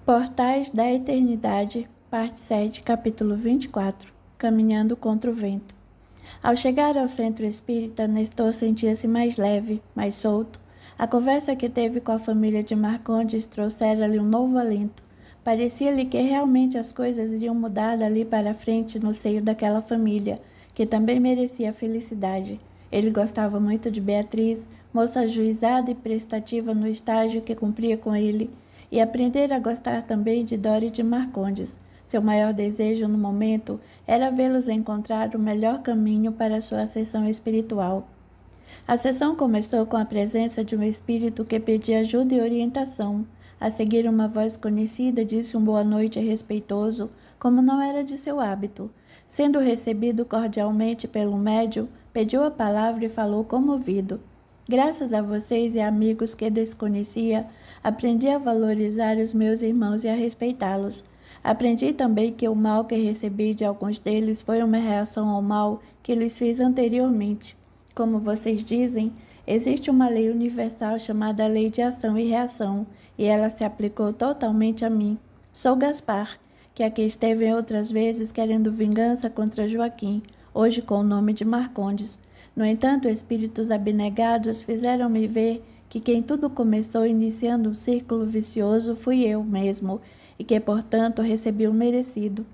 Portais da Eternidade, parte 7, capítulo 24, Caminhando contra o Vento. Ao chegar ao centro espírita, Nestor sentia-se mais leve, mais solto. A conversa que teve com a família de Marcondes trouxera-lhe um novo alento. Parecia-lhe que realmente as coisas iriam mudar dali para frente no seio daquela família, que também merecia felicidade. Ele gostava muito de Beatriz, moça ajuizada e prestativa no estágio que cumpria com ele, e aprender a gostar também de Dora e de Marcondes. Seu maior desejo no momento era vê-los encontrar o melhor caminho para sua ascensão espiritual. A sessão começou com a presença de um espírito que pedia ajuda e orientação. A seguir, uma voz conhecida disse um boa noite respeitoso, como não era de seu hábito. Sendo recebido cordialmente pelo médium, pediu a palavra e falou comovido. Graças a vocês e amigos que desconhecia, aprendi a valorizar os meus irmãos e a respeitá-los. Aprendi também que o mal que recebi de alguns deles foi uma reação ao mal que lhes fiz anteriormente. Como vocês dizem, existe uma lei universal chamada Lei de Ação e Reação, e ela se aplicou totalmente a mim. Sou Gaspar, que aqui esteve outras vezes querendo vingança contra Joaquim, hoje com o nome de Marcondes. No entanto, espíritos abnegados fizeram-me ver que quem tudo começou iniciando um círculo vicioso fui eu mesmo, e que, portanto, recebi o merecido.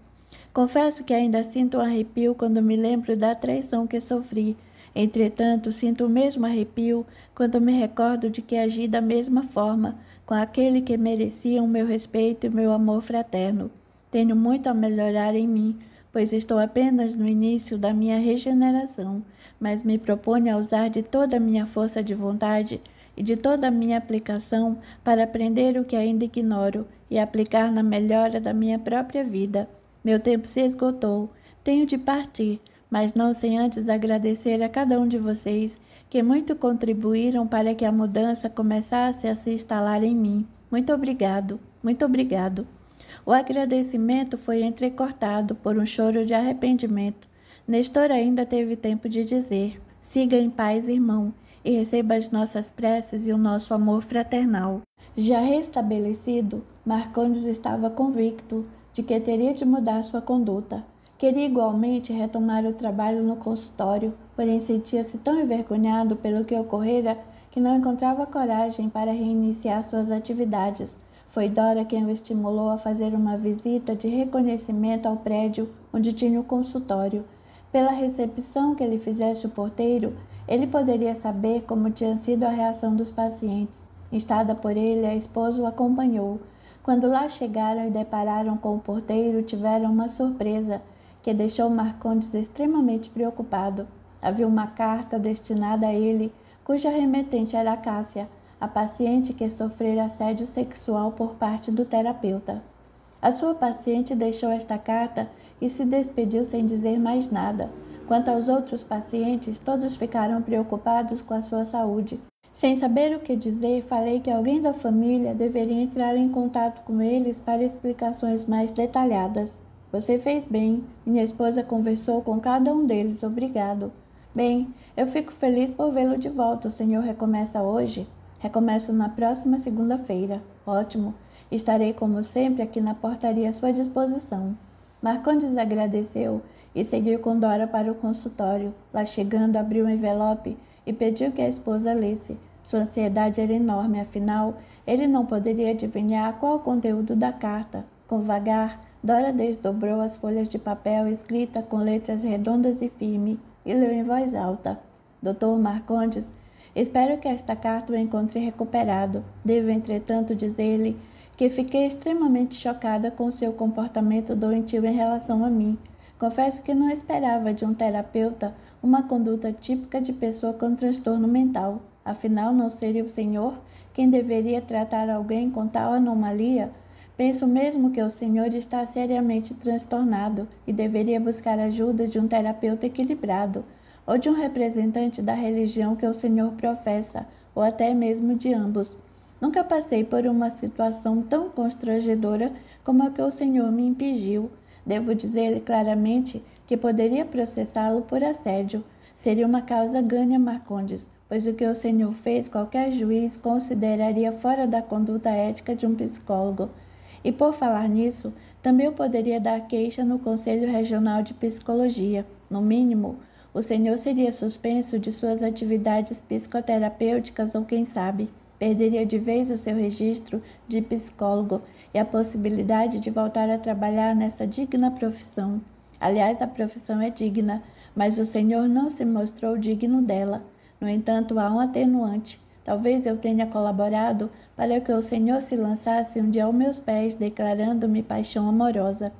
Confesso que ainda sinto um arrepio quando me lembro da traição que sofri. Entretanto, sinto o mesmo arrepio quando me recordo de que agi da mesma forma com aquele que merecia o meu respeito e o meu amor fraterno. Tenho muito a melhorar em mim, pois estou apenas no início da minha regeneração, mas me proponho a usar de toda a minha força de vontade e de toda a minha aplicação para aprender o que ainda ignoro e aplicar na melhora da minha própria vida. Meu tempo se esgotou, tenho de partir, mas não sem antes agradecer a cada um de vocês que muito contribuíram para que a mudança começasse a se instalar em mim. Muito obrigado, muito obrigado. O agradecimento foi entrecortado por um choro de arrependimento. Nestor ainda teve tempo de dizer: siga em paz, irmão, e receba as nossas preces e o nosso amor fraternal. Já restabelecido, Marcondes estava convicto de que teria de mudar sua conduta. Queria igualmente retomar o trabalho no consultório, porém sentia-se tão envergonhado pelo que ocorrera que não encontrava coragem para reiniciar suas atividades. Foi Dora quem o estimulou a fazer uma visita de reconhecimento ao prédio onde tinha o consultório. Pela recepção que lhe fizesse o porteiro, ele poderia saber como tinha sido a reação dos pacientes. Instada por ele, a esposa o acompanhou. Quando lá chegaram e depararam com o porteiro, tiveram uma surpresa que deixou Marcondes extremamente preocupado. Havia uma carta destinada a ele, cuja remetente era Cássia, a paciente que sofrera assédio sexual por parte do terapeuta. A sua paciente deixou esta carta e se despediu sem dizer mais nada. Quanto aos outros pacientes, todos ficaram preocupados com a sua saúde. Sem saber o que dizer, falei que alguém da família deveria entrar em contato com eles para explicações mais detalhadas. Você fez bem. Minha esposa conversou com cada um deles. Obrigado. Bem, eu fico feliz por vê-lo de volta. O senhor recomeça hoje? Recomeço na próxima segunda-feira. Ótimo. Estarei, como sempre, aqui na portaria à sua disposição. Marcondes agradeceu e seguiu com Dora para o consultório. Lá chegando, abriu um envelope e pediu que a esposa lesse. Sua ansiedade era enorme, afinal, ele não poderia adivinhar qual o conteúdo da carta. Com vagar, Dora desdobrou as folhas de papel escrita com letras redondas e firmes e leu em voz alta. Dr. Marcondes, espero que esta carta o encontre recuperado. Devo, entretanto, dizer-lhe que fiquei extremamente chocada com seu comportamento doentio em relação a mim. Confesso que não esperava de um terapeuta uma conduta típica de pessoa com transtorno mental. Afinal, não seria o senhor quem deveria tratar alguém com tal anomalia? Penso mesmo que o senhor está seriamente transtornado e deveria buscar ajuda de um terapeuta equilibrado, ou de um representante da religião que o senhor professa, ou até mesmo de ambos. Nunca passei por uma situação tão constrangedora como a que o senhor me impingiu. Devo dizer-lhe claramente que poderia processá-lo por assédio. Seria uma causa ganha, Marcondes, pois o que o senhor fez qualquer juiz consideraria fora da conduta ética de um psicólogo. E por falar nisso, também eu poderia dar queixa no Conselho Regional de Psicologia. No mínimo, o senhor seria suspenso de suas atividades psicoterapêuticas ou, quem sabe, perderia de vez o seu registro de psicólogo e a possibilidade de voltar a trabalhar nessa digna profissão. Aliás, a profissão é digna, mas o senhor não se mostrou digno dela. No entanto, há um atenuante. Talvez eu tenha colaborado para que o senhor se lançasse um dia aos meus pés, declarando-me paixão amorosa.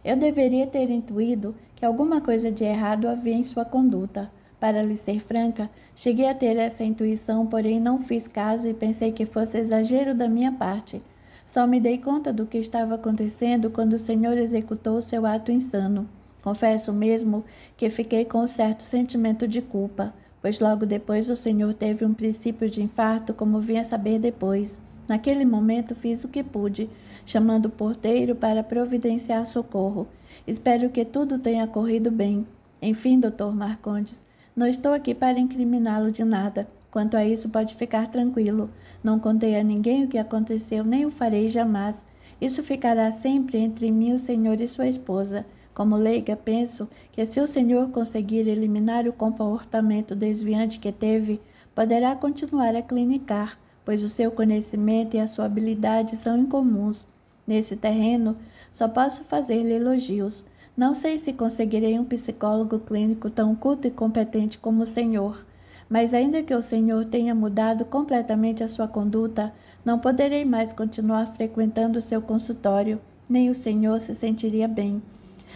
Eu deveria ter intuído que alguma coisa de errado havia em sua conduta. Para lhe ser franca, cheguei a ter essa intuição, porém não fiz caso e pensei que fosse exagero da minha parte. Só me dei conta do que estava acontecendo quando o senhor executou seu ato insano. Confesso mesmo que fiquei com um certo sentimento de culpa, pois logo depois o senhor teve um princípio de infarto, como vim a saber depois. Naquele momento fiz o que pude, chamando o porteiro para providenciar socorro. Espero que tudo tenha corrido bem. Enfim, Dr. Marcondes, não estou aqui para incriminá-lo de nada. Quanto a isso, pode ficar tranquilo. Não contei a ninguém o que aconteceu, nem o farei jamais. Isso ficará sempre entre mim, o senhor e sua esposa. Como leiga, penso que se o senhor conseguir eliminar o comportamento desviante que teve, poderá continuar a clinicar, pois o seu conhecimento e a sua habilidade são incomuns. Nesse terreno, só posso fazer-lhe elogios. Não sei se conseguirei um psicólogo clínico tão culto e competente como o senhor, mas ainda que o senhor tenha mudado completamente a sua conduta, não poderei mais continuar frequentando o seu consultório, nem o senhor se sentiria bem.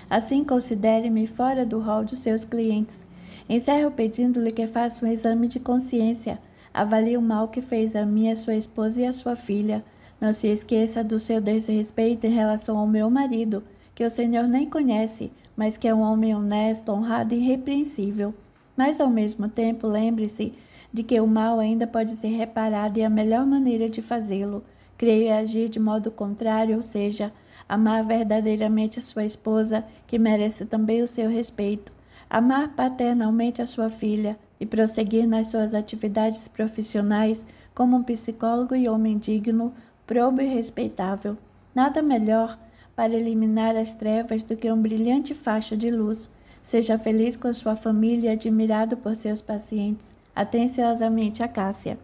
Assim, considere-me fora do rol dos seus clientes. Encerro pedindo-lhe que faça um exame de consciência. Avalie o mal que fez a mim, a sua esposa e a sua filha. Não se esqueça do seu desrespeito em relação ao meu marido, que o senhor nem conhece, mas que é um homem honesto, honrado e irrepreensível. Mas, ao mesmo tempo, lembre-se de que o mal ainda pode ser reparado e a melhor maneira de fazê-lo, creio, é agir de modo contrário, ou seja, amar verdadeiramente a sua esposa, que merece também o seu respeito, amar paternalmente a sua filha e prosseguir nas suas atividades profissionais como um psicólogo e homem digno, probo e respeitável. Nada melhor para eliminar as trevas do que um brilhante facho de luz. Seja feliz com sua família e admirado por seus pacientes. Atenciosamente, Acácia.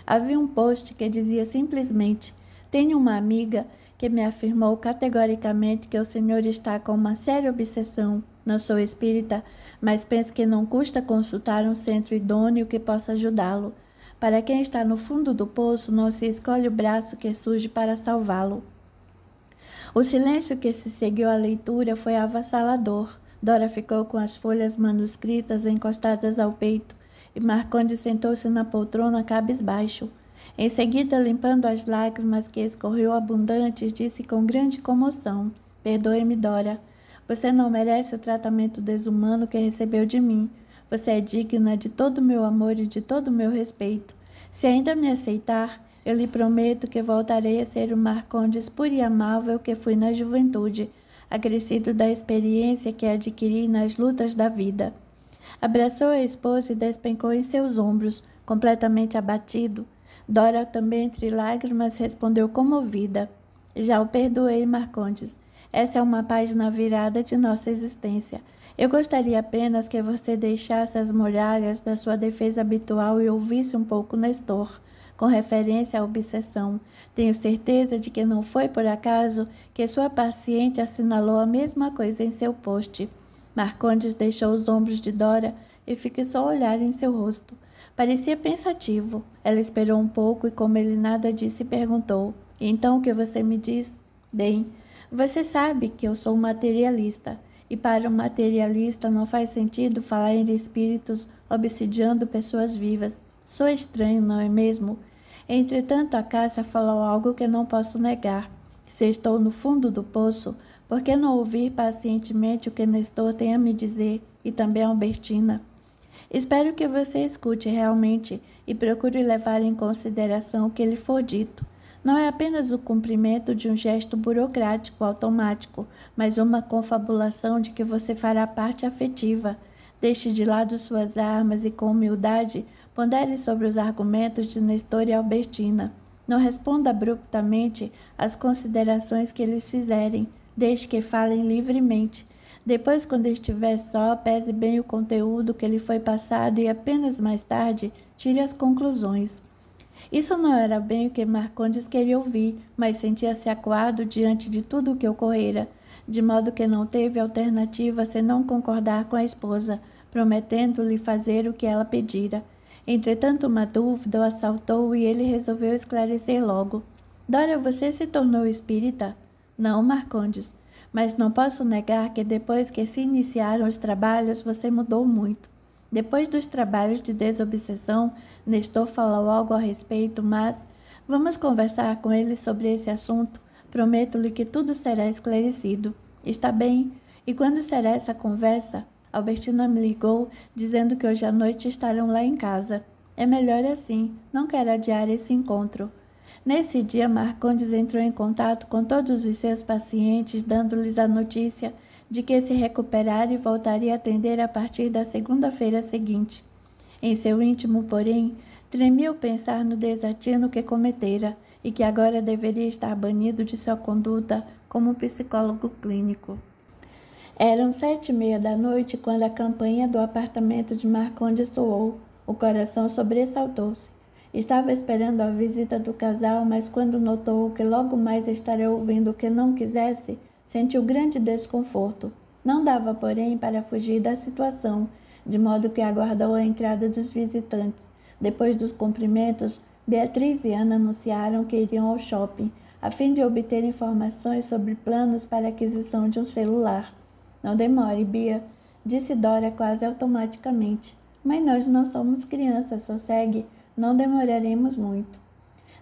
Havia um post que dizia simplesmente: tenho uma amiga que me afirmou categoricamente que o senhor está com uma séria obsessão. Não sou espírita, mas penso que não custa consultar um centro idôneo que possa ajudá-lo. Para quem está no fundo do poço, não se escolhe o braço que surge para salvá-lo. O silêncio que se seguiu à leitura foi avassalador. Dora ficou com as folhas manuscritas encostadas ao peito e Marcondes sentou-se na poltrona cabisbaixo. Em seguida, limpando as lágrimas que escorreu abundantes, disse com grande comoção: perdoe-me, Dora. Você não merece o tratamento desumano que recebeu de mim. Você é digna de todo o meu amor e de todo o meu respeito. Se ainda me aceitar, eu lhe prometo que voltarei a ser o Marcondes puro e amável que fui na juventude, acrescido da experiência que adquiri nas lutas da vida. Abraçou a esposa e despencou em seus ombros, completamente abatido. Dora, também entre lágrimas, respondeu comovida: já o perdoei, Marcondes. Essa é uma página virada de nossa existência. Eu gostaria apenas que você deixasse as muralhas da sua defesa habitual e ouvisse um pouco Nestor, com referência à obsessão. Tenho certeza de que não foi por acaso que sua paciente assinalou a mesma coisa em seu post. Marcondes deixou os ombros de Dora e fixou o olhar em seu rosto. Parecia pensativo. Ela esperou um pouco e, como ele nada disse, perguntou: então o que você me diz? Bem, você sabe que eu sou materialista, e para um materialista não faz sentido falar em espíritos obsidiando pessoas vivas. Sou estranho, não é mesmo? Entretanto, a Cássia falou algo que não posso negar. Se estou no fundo do poço, por que não ouvir pacientemente o que Nestor tem a me dizer, e também a Albertina? Espero que você escute realmente e procure levar em consideração o que lhe for dito. Não é apenas o cumprimento de um gesto burocrático automático, mas uma confabulação de que você fará parte afetiva. Deixe de lado suas armas e, com humildade, pondere sobre os argumentos de Nestor e Albertina. Não responda abruptamente às considerações que eles fizerem, desde que falem livremente. Depois, quando estiver só, pese bem o conteúdo que lhe foi passado e apenas mais tarde tire as conclusões. Isso não era bem o que Marcondes queria ouvir, mas sentia-se acuado diante de tudo o que ocorrera, de modo que não teve alternativa senão concordar com a esposa, prometendo-lhe fazer o que ela pedira. Entretanto, uma dúvida o assaltou e ele resolveu esclarecer logo. Dora, você se tornou espírita? Não, Marcondes, mas não posso negar que depois que se iniciaram os trabalhos, você mudou muito. Depois dos trabalhos de desobsessão, Nestor falou algo a respeito, mas vamos conversar com ele sobre esse assunto. Prometo-lhe que tudo será esclarecido. Está bem? E quando será essa conversa? Albertina me ligou, dizendo que hoje à noite estarão lá em casa. É melhor assim, não quero adiar esse encontro. Nesse dia, Marcondes entrou em contato com todos os seus pacientes, dando-lhes a notícia de que se recuperara e voltaria a atender a partir da segunda-feira seguinte. Em seu íntimo, porém, tremia ao pensar no desatino que cometera e que agora deveria estar banido de sua conduta como psicólogo clínico. Eram 7:30 da noite quando a campainha do apartamento de Marcondes soou. O coração sobressaltou-se. Estava esperando a visita do casal, mas quando notou que logo mais estaria ouvindo o que não quisesse, sentiu grande desconforto. Não dava, porém, para fugir da situação, de modo que aguardou a entrada dos visitantes. Depois dos cumprimentos, Beatriz e Ana anunciaram que iriam ao shopping, a fim de obter informações sobre planos para a aquisição de um celular. Não demore, Bia, disse Dora quase automaticamente. Mas nós não somos crianças, sossegue, não demoraremos muito.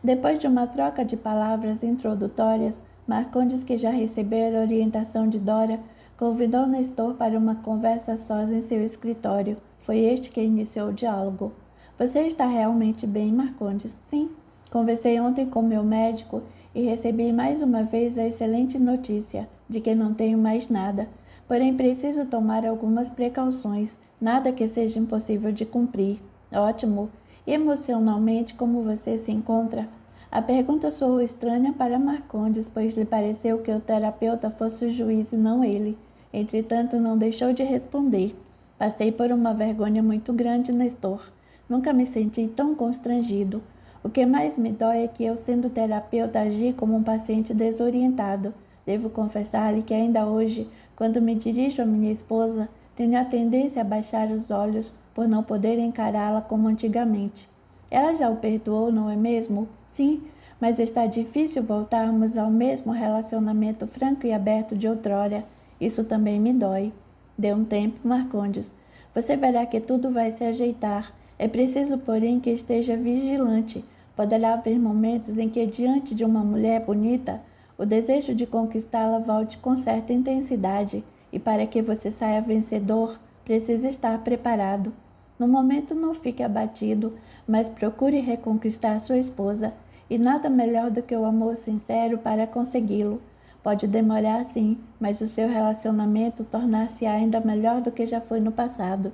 Depois de uma troca de palavras introdutórias, Marcondes, que já recebera a orientação de Dora, convidou Nestor para uma conversa sós em seu escritório. Foi este que iniciou o diálogo. Você está realmente bem, Marcondes? Sim. Conversei ontem com meu médico e recebi mais uma vez a excelente notícia de que não tenho mais nada. Porém, preciso tomar algumas precauções, nada que seja impossível de cumprir. Ótimo. E emocionalmente, como você se encontra? A pergunta soou estranha para Marcondes, pois lhe pareceu que o terapeuta fosse o juiz e não ele. Entretanto, não deixou de responder. Passei por uma vergonha muito grande, Nestor. Nunca me senti tão constrangido. O que mais me dói é que eu, sendo terapeuta, agi como um paciente desorientado. Devo confessar-lhe que ainda hoje, quando me dirijo à minha esposa, tenho a tendência a baixar os olhos por não poder encará-la como antigamente. Ela já o perdoou, não é mesmo? Sim, mas está difícil voltarmos ao mesmo relacionamento franco e aberto de outrora. Isso também me dói. Dê um tempo, Marcondes. Você verá que tudo vai se ajeitar. É preciso, porém, que esteja vigilante. Poderá haver momentos em que, diante de uma mulher bonita, o desejo de conquistá-la volte com certa intensidade, e para que você saia vencedor, precisa estar preparado. No momento, não fique abatido, mas procure reconquistar sua esposa, e nada melhor do que o amor sincero para consegui-lo. Pode demorar sim, mas o seu relacionamento tornar-se ainda melhor do que já foi no passado.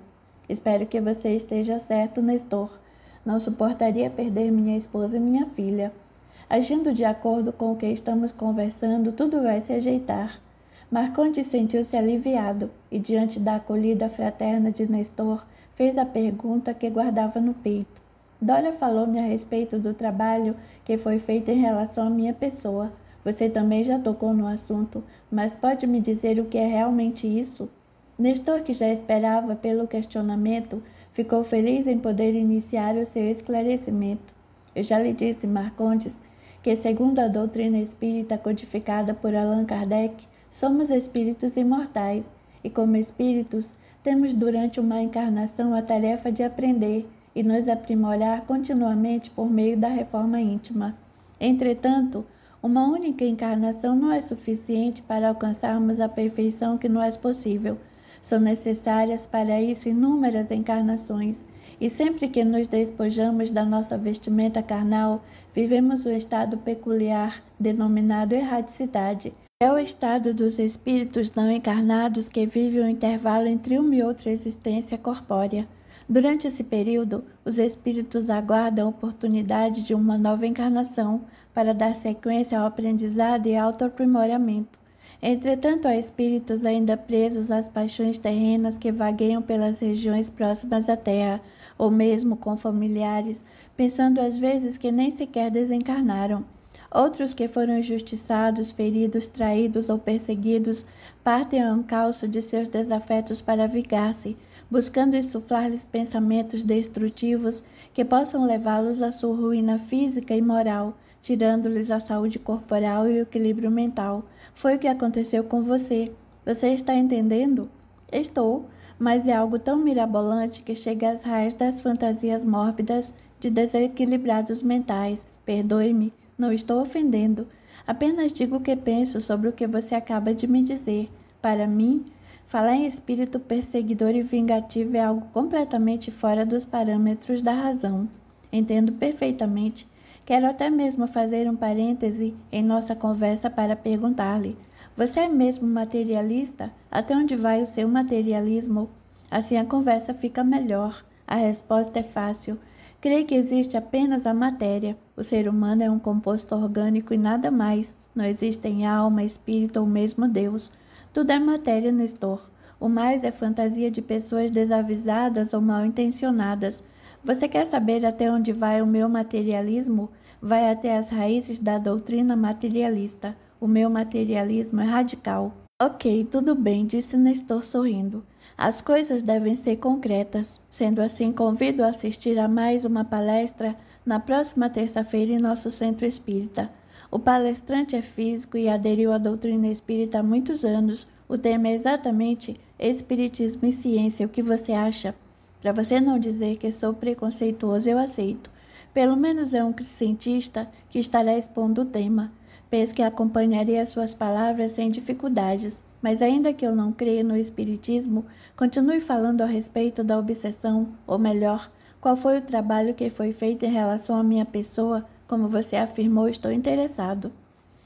Espero que você esteja certo, Nestor. Não suportaria perder minha esposa e minha filha. Agindo de acordo com o que estamos conversando, tudo vai se ajeitar. Marcondes sentiu-se aliviado e, diante da acolhida fraterna de Nestor, fez a pergunta que guardava no peito. Dora falou-me a respeito do trabalho que foi feito em relação à minha pessoa. Você também já tocou no assunto, mas pode me dizer o que é realmente isso? Nestor, que já esperava pelo questionamento, ficou feliz em poder iniciar o seu esclarecimento. Eu já lhe disse, Marcondes, que, segundo a doutrina espírita codificada por Allan Kardec, somos espíritos imortais e, como espíritos, temos durante uma encarnação a tarefa de aprender e nos aprimorar continuamente por meio da reforma íntima. Entretanto, uma única encarnação não é suficiente para alcançarmos a perfeição que não é possível. São necessárias para isso inúmeras encarnações, e sempre que nos despojamos da nossa vestimenta carnal, vivemos um estado peculiar, denominado erraticidade. É o estado dos espíritos não encarnados que vive o intervalo entre uma e outra existência corpórea. Durante esse período, os espíritos aguardam a oportunidade de uma nova encarnação para dar sequência ao aprendizado e autoaprimoramento. Entretanto, há espíritos ainda presos às paixões terrenas que vagueiam pelas regiões próximas à Terra, ou mesmo com familiares, pensando às vezes que nem sequer desencarnaram. Outros que foram injustiçados, feridos, traídos ou perseguidos, partem ao encalço de seus desafetos para vingar-se, buscando insuflar-lhes pensamentos destrutivos que possam levá-los à sua ruína física e moral, tirando-lhes a saúde corporal e o equilíbrio mental. Foi o que aconteceu com você. Você está entendendo? Estou, mas é algo tão mirabolante que chega às raias das fantasias mórbidas de desequilibrados mentais. Perdoe-me, não estou ofendendo. Apenas digo o que penso sobre o que você acaba de me dizer. Para mim, falar em espírito perseguidor e vingativo é algo completamente fora dos parâmetros da razão. Entendo perfeitamente. Quero até mesmo fazer um parêntese em nossa conversa para perguntar-lhe: você é mesmo materialista? Até onde vai o seu materialismo? Assim a conversa fica melhor. A resposta é fácil. Creio que existe apenas a matéria. O ser humano é um composto orgânico e nada mais. Não existem alma, espírito ou mesmo Deus. Tudo é matéria, Nestor. O mais é fantasia de pessoas desavisadas ou mal intencionadas. Você quer saber até onde vai o meu materialismo? Vai até as raízes da doutrina materialista. O meu materialismo é radical. Ok, tudo bem, disse Nestor sorrindo. As coisas devem ser concretas. Sendo assim, convido a assistir a mais uma palestra na próxima terça-feira em nosso centro espírita. O palestrante é físico e aderiu à doutrina espírita há muitos anos. O tema é exatamente Espiritismo e Ciência. O que você acha? Para você não dizer que sou preconceituoso, eu aceito. Pelo menos é um cientista que estará expondo o tema. Penso que acompanharia suas palavras sem dificuldades, mas ainda que eu não creia no espiritismo, continue falando a respeito da obsessão, ou melhor, qual foi o trabalho que foi feito em relação à minha pessoa, como você afirmou, estou interessado.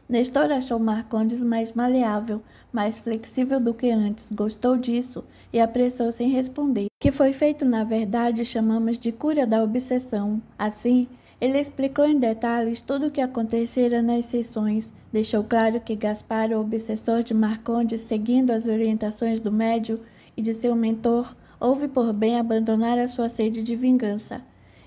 Nestor achou Marcondes mais maleável, mais flexível do que antes, gostou disso e apressou-se em responder. O que foi feito, na verdade, chamamos de cura da obsessão. Assim, ele explicou em detalhes tudo o que acontecera nas sessões, deixou claro que Gaspar, o obsessor de Marcondes, seguindo as orientações do médium e de seu mentor, houve por bem abandonar a sua sede de vingança.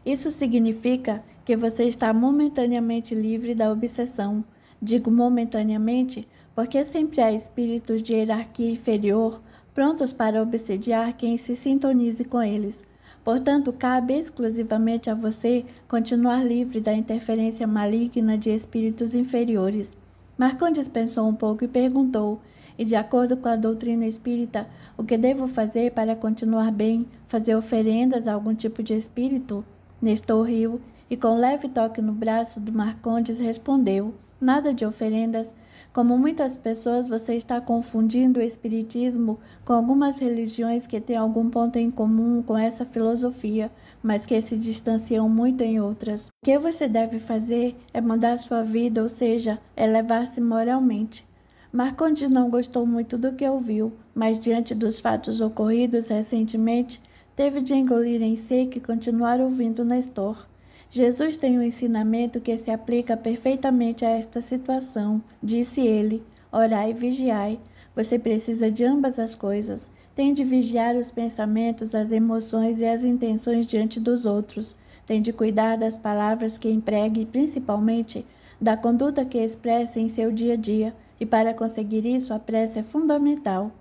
Isso significa que você está momentaneamente livre da obsessão. Digo momentaneamente porque sempre há espíritos de hierarquia inferior prontos para obsediar quem se sintonize com eles. Portanto, cabe exclusivamente a você continuar livre da interferência maligna de espíritos inferiores. Marcondes pensou um pouco e perguntou: e de acordo com a doutrina espírita, o que devo fazer para continuar bem? Fazer oferendas a algum tipo de espírito? Nestor riu e, com um leve toque no braço do Marcondes, respondeu: nada de oferendas. Como muitas pessoas, você está confundindo o espiritismo com algumas religiões que têm algum ponto em comum com essa filosofia, mas que se distanciam muito em outras. O que você deve fazer é mudar sua vida, ou seja, elevar-se moralmente. Marcondes não gostou muito do que ouviu, mas diante dos fatos ocorridos recentemente, teve de engolir em seco e continuar ouvindo Nestor. Jesus tem um ensinamento que se aplica perfeitamente a esta situação. Disse ele: orai e vigiai. Você precisa de ambas as coisas. Tem de vigiar os pensamentos, as emoções e as intenções diante dos outros. Tem de cuidar das palavras que empregue e, principalmente, da conduta que expressa em seu dia a dia. E para conseguir isso, a prece é fundamental.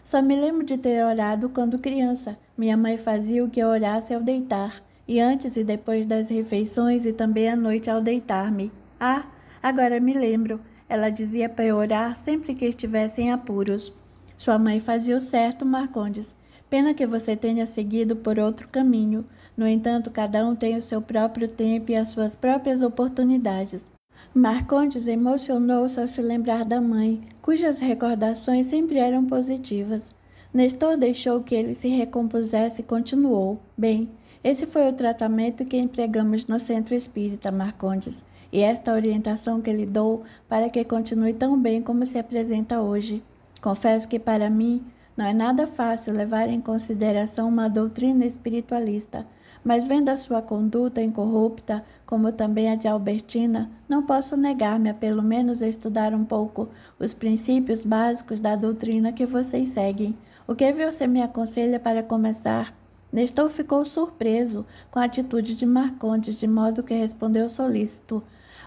Só me lembro de ter orado quando criança. Minha mãe fazia o que eu orasse ao deitar, e antes e depois das refeições e também à noite ao deitar-me. Ah, agora me lembro. Ela dizia para eu orar sempre que estivesse em apuros. Sua mãe fazia o certo, Marcondes. Pena que você tenha seguido por outro caminho. No entanto, cada um tem o seu próprio tempo e as suas próprias oportunidades. Marcondes emocionou-se ao se lembrar da mãe, cujas recordações sempre eram positivas. Nestor deixou que ele se recompusesse e continuou: bem, esse foi o tratamento que empregamos no Centro Espírita, Marcondes, e esta orientação que lhe dou para que continue tão bem como se apresenta hoje. Confesso que para mim Não é nada fácil levar em consideração uma doutrina espiritualista, mas vendo a sua conduta incorrupta, como também a de Albertina, não posso negar-me a pelo menos estudar um pouco os princípios básicos da doutrina que vocês seguem. O que você me aconselha para começar? Nestor ficou surpreso com a atitude de Marcondes, de modo que respondeu solícito: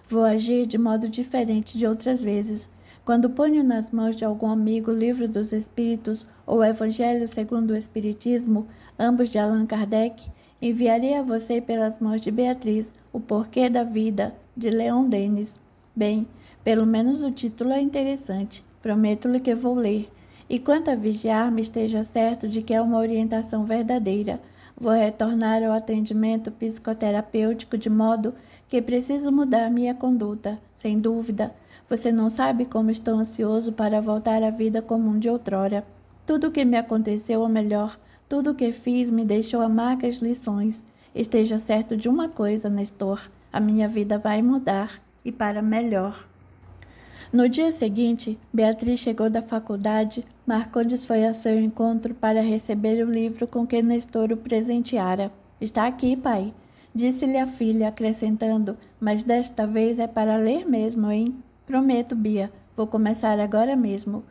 Vou agir de modo diferente de outras vezes. Quando ponho nas mãos de algum amigo o Livro dos Espíritos ou o Evangelho segundo o Espiritismo, ambos de Allan Kardec, enviarei a você pelas mãos de Beatriz o Porquê da Vida, de Leon Denis. Bem, pelo menos o título é interessante. Prometo-lhe que vou ler. E quanto a vigiar-me, esteja certo de que é uma orientação verdadeira. Vou retornar ao atendimento psicoterapêutico de modo que preciso mudar minha conduta, sem dúvida. Você não sabe como estou ansioso para voltar à vida comum de outrora. Tudo o que me aconteceu, ou melhor, tudo o que fiz me deixou amargas lições. Esteja certo de uma coisa, Nestor, a minha vida vai mudar, e para melhor. No dia seguinte, Beatriz chegou da faculdade. Marcondes foi ao seu encontro para receber o livro com que Nestor o presenteara. Está aqui, pai, disse-lhe a filha, acrescentando, mas desta vez é para ler mesmo, hein? Prometo, Bia, vou começar agora mesmo.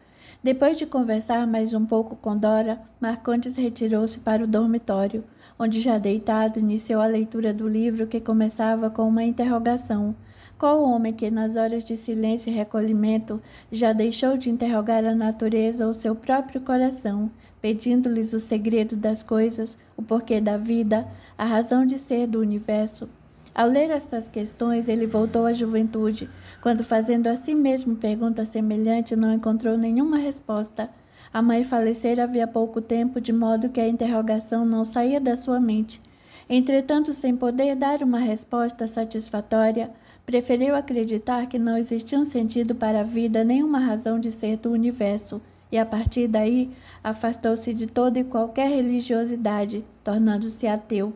Depois de conversar mais um pouco com Dora, Marcondes retirou-se para o dormitório, onde já deitado iniciou a leitura do livro que começava com uma interrogação. Qual homem que nas horas de silêncio e recolhimento já deixou de interrogar a natureza ou seu próprio coração, pedindo-lhes o segredo das coisas, o porquê da vida, a razão de ser do universo? Ao ler estas questões, ele voltou à juventude, quando, fazendo a si mesmo pergunta semelhante, não encontrou nenhuma resposta. A mãe falecera havia pouco tempo, de modo que a interrogação não saía da sua mente. Entretanto, sem poder dar uma resposta satisfatória, preferiu acreditar que não existia um sentido para a vida, nenhuma razão de ser do universo, e a partir daí afastou-se de toda e qualquer religiosidade, tornando-se ateu.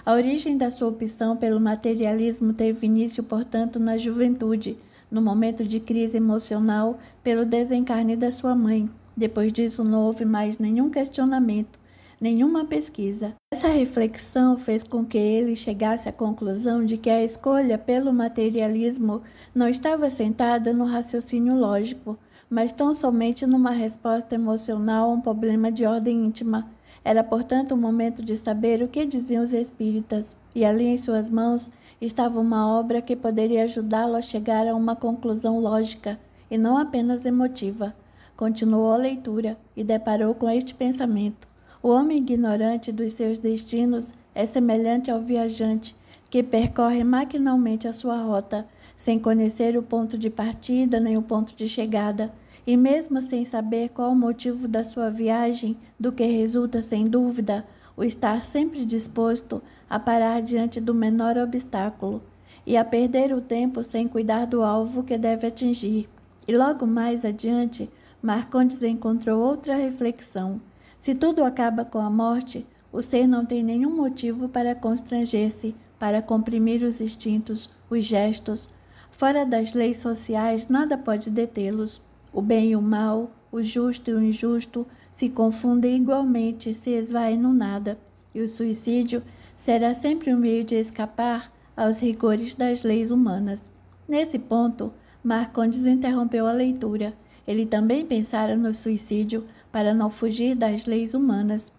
A origem da sua opção pelo materialismo teve início, portanto, na juventude, no momento de crise emocional, pelo desencarne da sua mãe. Depois disso, não houve mais nenhum questionamento, nenhuma pesquisa. Essa reflexão fez com que ele chegasse à conclusão de que a escolha pelo materialismo não estava assentada no raciocínio lógico, mas tão somente numa resposta emocional a um problema de ordem íntima. Era, portanto, o momento de saber o que diziam os espíritas, e ali em suas mãos estava uma obra que poderia ajudá-lo a chegar a uma conclusão lógica, e não apenas emotiva. Continuou a leitura e deparou com este pensamento: o homem ignorante dos seus destinos é semelhante ao viajante que percorre maquinalmente a sua rota, sem conhecer o ponto de partida nem o ponto de chegada, e mesmo sem saber qual o motivo da sua viagem, do que resulta, sem dúvida, o estar sempre disposto a parar diante do menor obstáculo e a perder o tempo sem cuidar do alvo que deve atingir. E logo mais adiante, Marcondes encontrou outra reflexão. Se tudo acaba com a morte, o ser não tem nenhum motivo para constranger-se, para comprimir os instintos, os gestos. Fora das leis sociais, nada pode detê-los. O bem e o mal, o justo e o injusto se confundem igualmente e se esvaem no nada, e o suicídio será sempre um meio de escapar aos rigores das leis humanas. Nesse ponto, Marcondes interrompeu a leitura. Ele também pensara no suicídio para não fugir das leis humanas,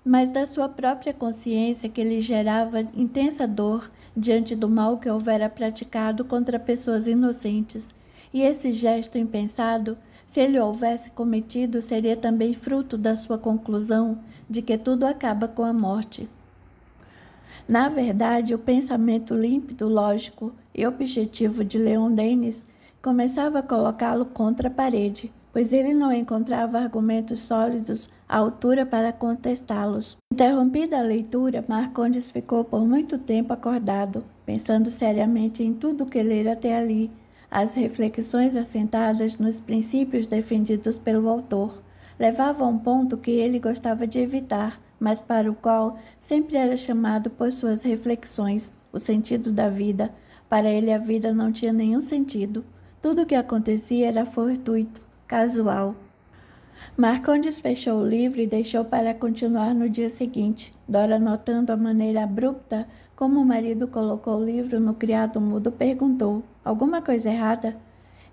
mas da sua própria consciência, que lhe gerava intensa dor diante do mal que houvera praticado contra pessoas inocentes. E esse gesto impensado, se ele o houvesse cometido, seria também fruto da sua conclusão de que tudo acaba com a morte. Na verdade, o pensamento límpido, lógico e objetivo de Leon Denis começava a colocá-lo contra a parede, pois ele não encontrava argumentos sólidos à altura para contestá-los. Interrompida a leitura, Marcondes ficou por muito tempo acordado, pensando seriamente em tudo o que lera até ali. As reflexões assentadas nos princípios defendidos pelo autor levavam a um ponto que ele gostava de evitar, mas para o qual sempre era chamado por suas reflexões, o sentido da vida. Para ele a vida não tinha nenhum sentido. Tudo o que acontecia era fortuito, casual. Marcondes fechou o livro e deixou para continuar no dia seguinte. Dora, notando a maneira abrupta como o marido colocou o livro no criado mudo, perguntou: alguma coisa errada?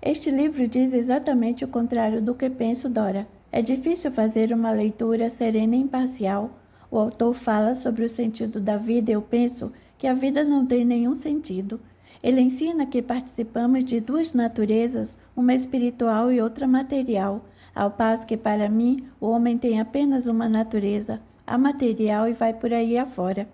Este livro diz exatamente o contrário do que penso, Dora. É difícil fazer uma leitura serena e imparcial. O autor fala sobre o sentido da vida e eu penso que a vida não tem nenhum sentido. Ele ensina que participamos de duas naturezas, uma espiritual e outra material, ao passo que, para mim, o homem tem apenas uma natureza, a material, e vai por aí afora.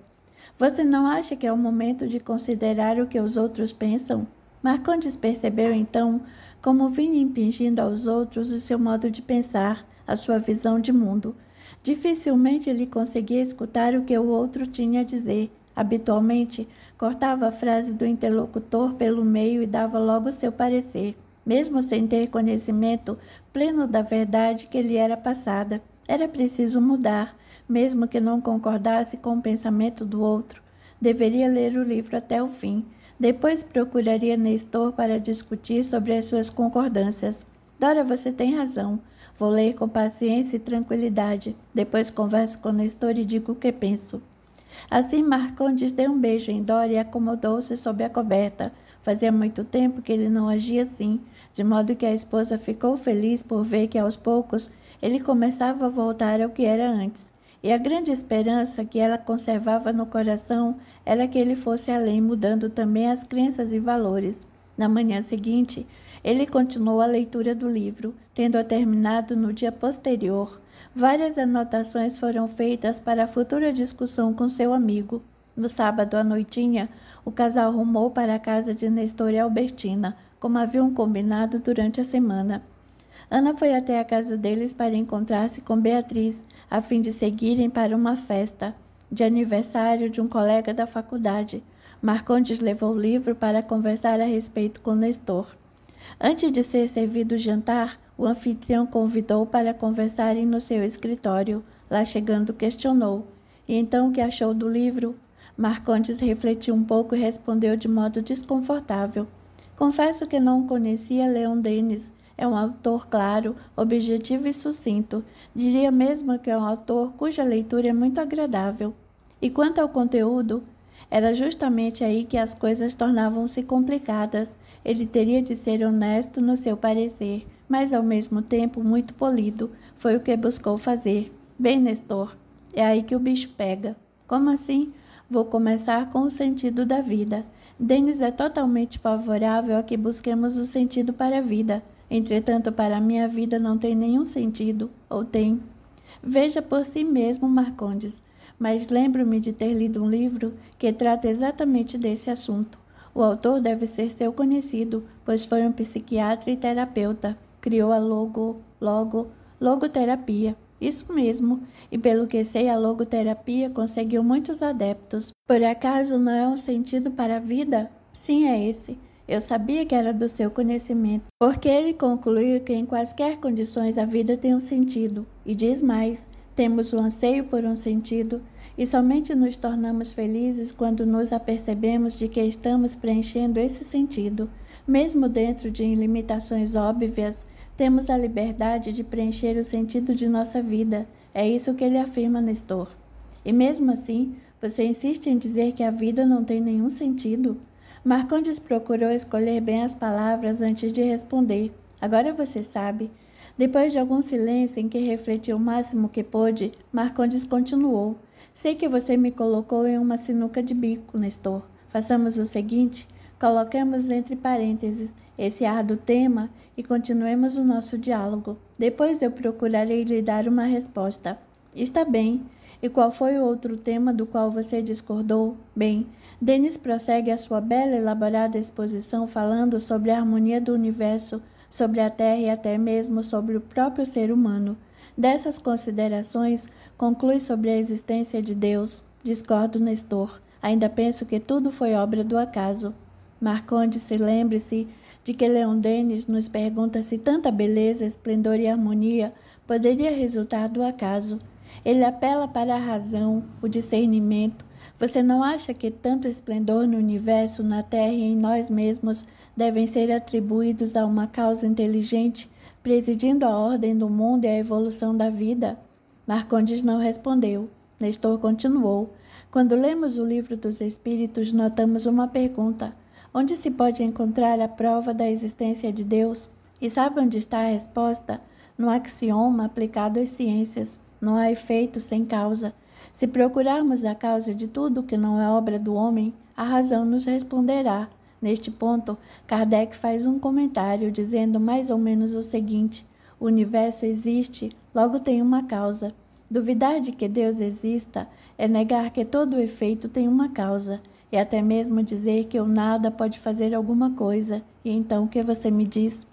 Você não acha que é o momento de considerar o que os outros pensam? Marcondes percebeu, então, como vinha impingindo aos outros o seu modo de pensar, a sua visão de mundo. Dificilmente ele conseguia escutar o que o outro tinha a dizer. Habitualmente, cortava a frase do interlocutor pelo meio e dava logo seu parecer, mesmo sem ter conhecimento pleno da verdade que lhe era passada. Era preciso mudar, mesmo que não concordasse com o pensamento do outro. Deveria ler o livro até o fim. Depois procuraria Nestor para discutir sobre as suas concordâncias. Dora, você tem razão. Vou ler com paciência e tranquilidade. Depois converso com Nestor e digo o que penso. Assim, Marcondes deu um beijo em Dora e acomodou-se sob a coberta. Fazia muito tempo que ele não agia assim, de modo que a esposa ficou feliz por ver que, aos poucos, ele começava a voltar ao que era antes. E a grande esperança que ela conservava no coração era que ele fosse além, mudando também as crenças e valores. Na manhã seguinte, ele continuou a leitura do livro, tendo-a terminado no dia posterior. Várias anotações foram feitas para a futura discussão com seu amigo. No sábado à noitinha, o casal rumou para a casa de Nestor e Albertina, como haviam combinado durante a semana. Ana foi até a casa deles para encontrar-se com Beatriz, a fim de seguirem para uma festa de aniversário de um colega da faculdade. Marcondes levou o livro para conversar a respeito com Nestor. Antes de ser servido o jantar, o anfitrião convidou para conversarem no seu escritório. Lá chegando, questionou: e então o que achou do livro? Marcondes refletiu um pouco e respondeu de modo desconfortável: confesso que não conhecia Leon Denis. É um autor claro, objetivo e sucinto. Diria mesmo que é um autor cuja leitura é muito agradável. E quanto ao conteúdo, era justamente aí que as coisas tornavam-se complicadas. Ele teria de ser honesto no seu parecer, mas ao mesmo tempo muito polido. Foi o que buscou fazer. Bem, Nestor, é aí que o bicho pega. Como assim? Vou começar com o sentido da vida. Denis é totalmente favorável a que busquemos o sentido para a vida. Entretanto, para mim a vida não tem nenhum sentido, ou tem? Veja por si mesmo, Marcondes. Mas lembro-me de ter lido um livro que trata exatamente desse assunto. O autor deve ser seu conhecido, pois foi um psiquiatra e terapeuta. Criou a logoterapia. Isso mesmo, e pelo que sei, a logoterapia conseguiu muitos adeptos. Por acaso não é um sentido para a vida? Sim, é esse. Eu sabia que era do seu conhecimento, porque ele concluiu que em quaisquer condições a vida tem um sentido. E diz mais, temos o anseio por um sentido, e somente nos tornamos felizes quando nos apercebemos de que estamos preenchendo esse sentido. Mesmo dentro de limitações óbvias, temos a liberdade de preencher o sentido de nossa vida. É isso que ele afirma, Nestor. E mesmo assim, você insiste em dizer que a vida não tem nenhum sentido? Marcondes procurou escolher bem as palavras antes de responder. Agora você sabe. Depois de algum silêncio em que refletiu o máximo que pôde, Marcondes continuou. Sei que você me colocou em uma sinuca de bico, Nestor. Façamos o seguinte, coloquemos entre parênteses esse árduo tema e continuemos o nosso diálogo. Depois eu procurarei lhe dar uma resposta. Está bem. E qual foi o outro tema do qual você discordou? Bem, Denis prossegue a sua bela e elaborada exposição falando sobre a harmonia do universo, sobre a Terra e até mesmo sobre o próprio ser humano. Dessas considerações, conclui sobre a existência de Deus. Discordo, Nestor. Ainda penso que tudo foi obra do acaso. Marcondes, lembre-se de que Leon Denis nos pergunta se tanta beleza, esplendor e harmonia poderia resultar do acaso. Ele apela para a razão, o discernimento. Você não acha que tanto esplendor no universo, na Terra e em nós mesmos devem ser atribuídos a uma causa inteligente, presidindo a ordem do mundo e a evolução da vida? Marcondes não respondeu. Nestor continuou. Quando lemos o livro dos Espíritos, notamos uma pergunta. Onde se pode encontrar a prova da existência de Deus? E sabe onde está a resposta? No axioma aplicado às ciências. Não há efeito sem causa. Se procurarmos a causa de tudo que não é obra do homem, a razão nos responderá. Neste ponto, Kardec faz um comentário dizendo mais ou menos o seguinte: o universo existe, logo tem uma causa. Duvidar de que Deus exista é negar que todo efeito tem uma causa, e até mesmo dizer que o nada pode fazer alguma coisa. E então o que você me diz?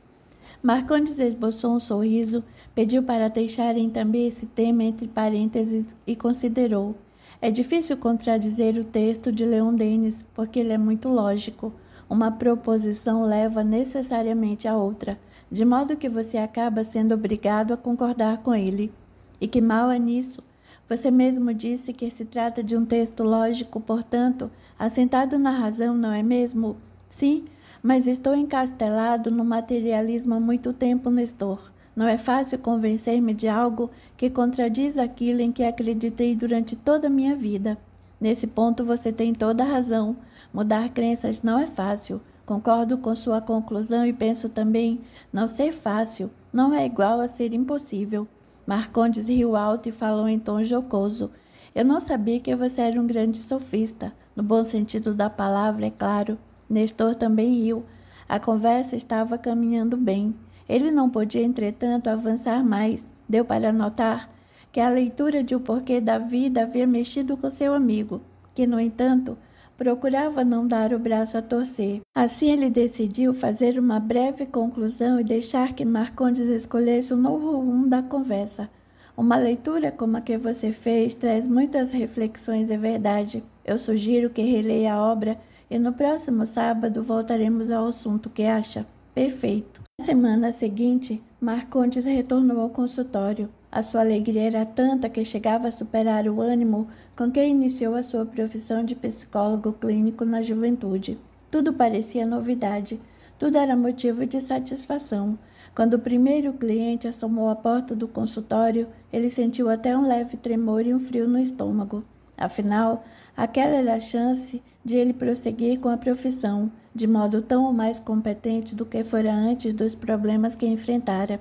Marcondes esboçou um sorriso, pediu para deixarem também esse tema entre parênteses e considerou. É difícil contradizer o texto de Leon Denis, porque ele é muito lógico. Uma proposição leva necessariamente a outra, de modo que você acaba sendo obrigado a concordar com ele. E que mal é nisso? Você mesmo disse que se trata de um texto lógico, portanto, assentado na razão, não é mesmo? Sim, mas estou encastelado no materialismo há muito tempo, Nestor. Não é fácil convencer-me de algo que contradiz aquilo em que acreditei durante toda a minha vida. Nesse ponto você tem toda a razão. Mudar crenças não é fácil. Concordo com sua conclusão e penso também, não ser fácil não é igual a ser impossível. Marcondes riu alto e falou em tom jocoso. Eu não sabia que você era um grande sofista, no bom sentido da palavra, é claro. Nestor também riu. A conversa estava caminhando bem. Ele não podia, entretanto, avançar mais. Deu para notar que a leitura de O Porquê da Vida havia mexido com seu amigo, que, no entanto, procurava não dar o braço a torcer. Assim ele decidiu fazer uma breve conclusão e deixar que Marcondes escolhesse o novo rumo da conversa. Uma leitura como a que você fez traz muitas reflexões, é verdade. Eu sugiro que releia a obra e no próximo sábado voltaremos ao assunto, que acha? Perfeito. Na semana seguinte, Marcondes retornou ao consultório. A sua alegria era tanta que chegava a superar o ânimo com que iniciou a sua profissão de psicólogo clínico na juventude. Tudo parecia novidade, tudo era motivo de satisfação. Quando o primeiro cliente assomou à porta do consultório, ele sentiu até um leve tremor e um frio no estômago. Afinal, aquela era a chance de ele prosseguir com a profissão, de modo tão ou mais competente do que fora antes dos problemas que enfrentara.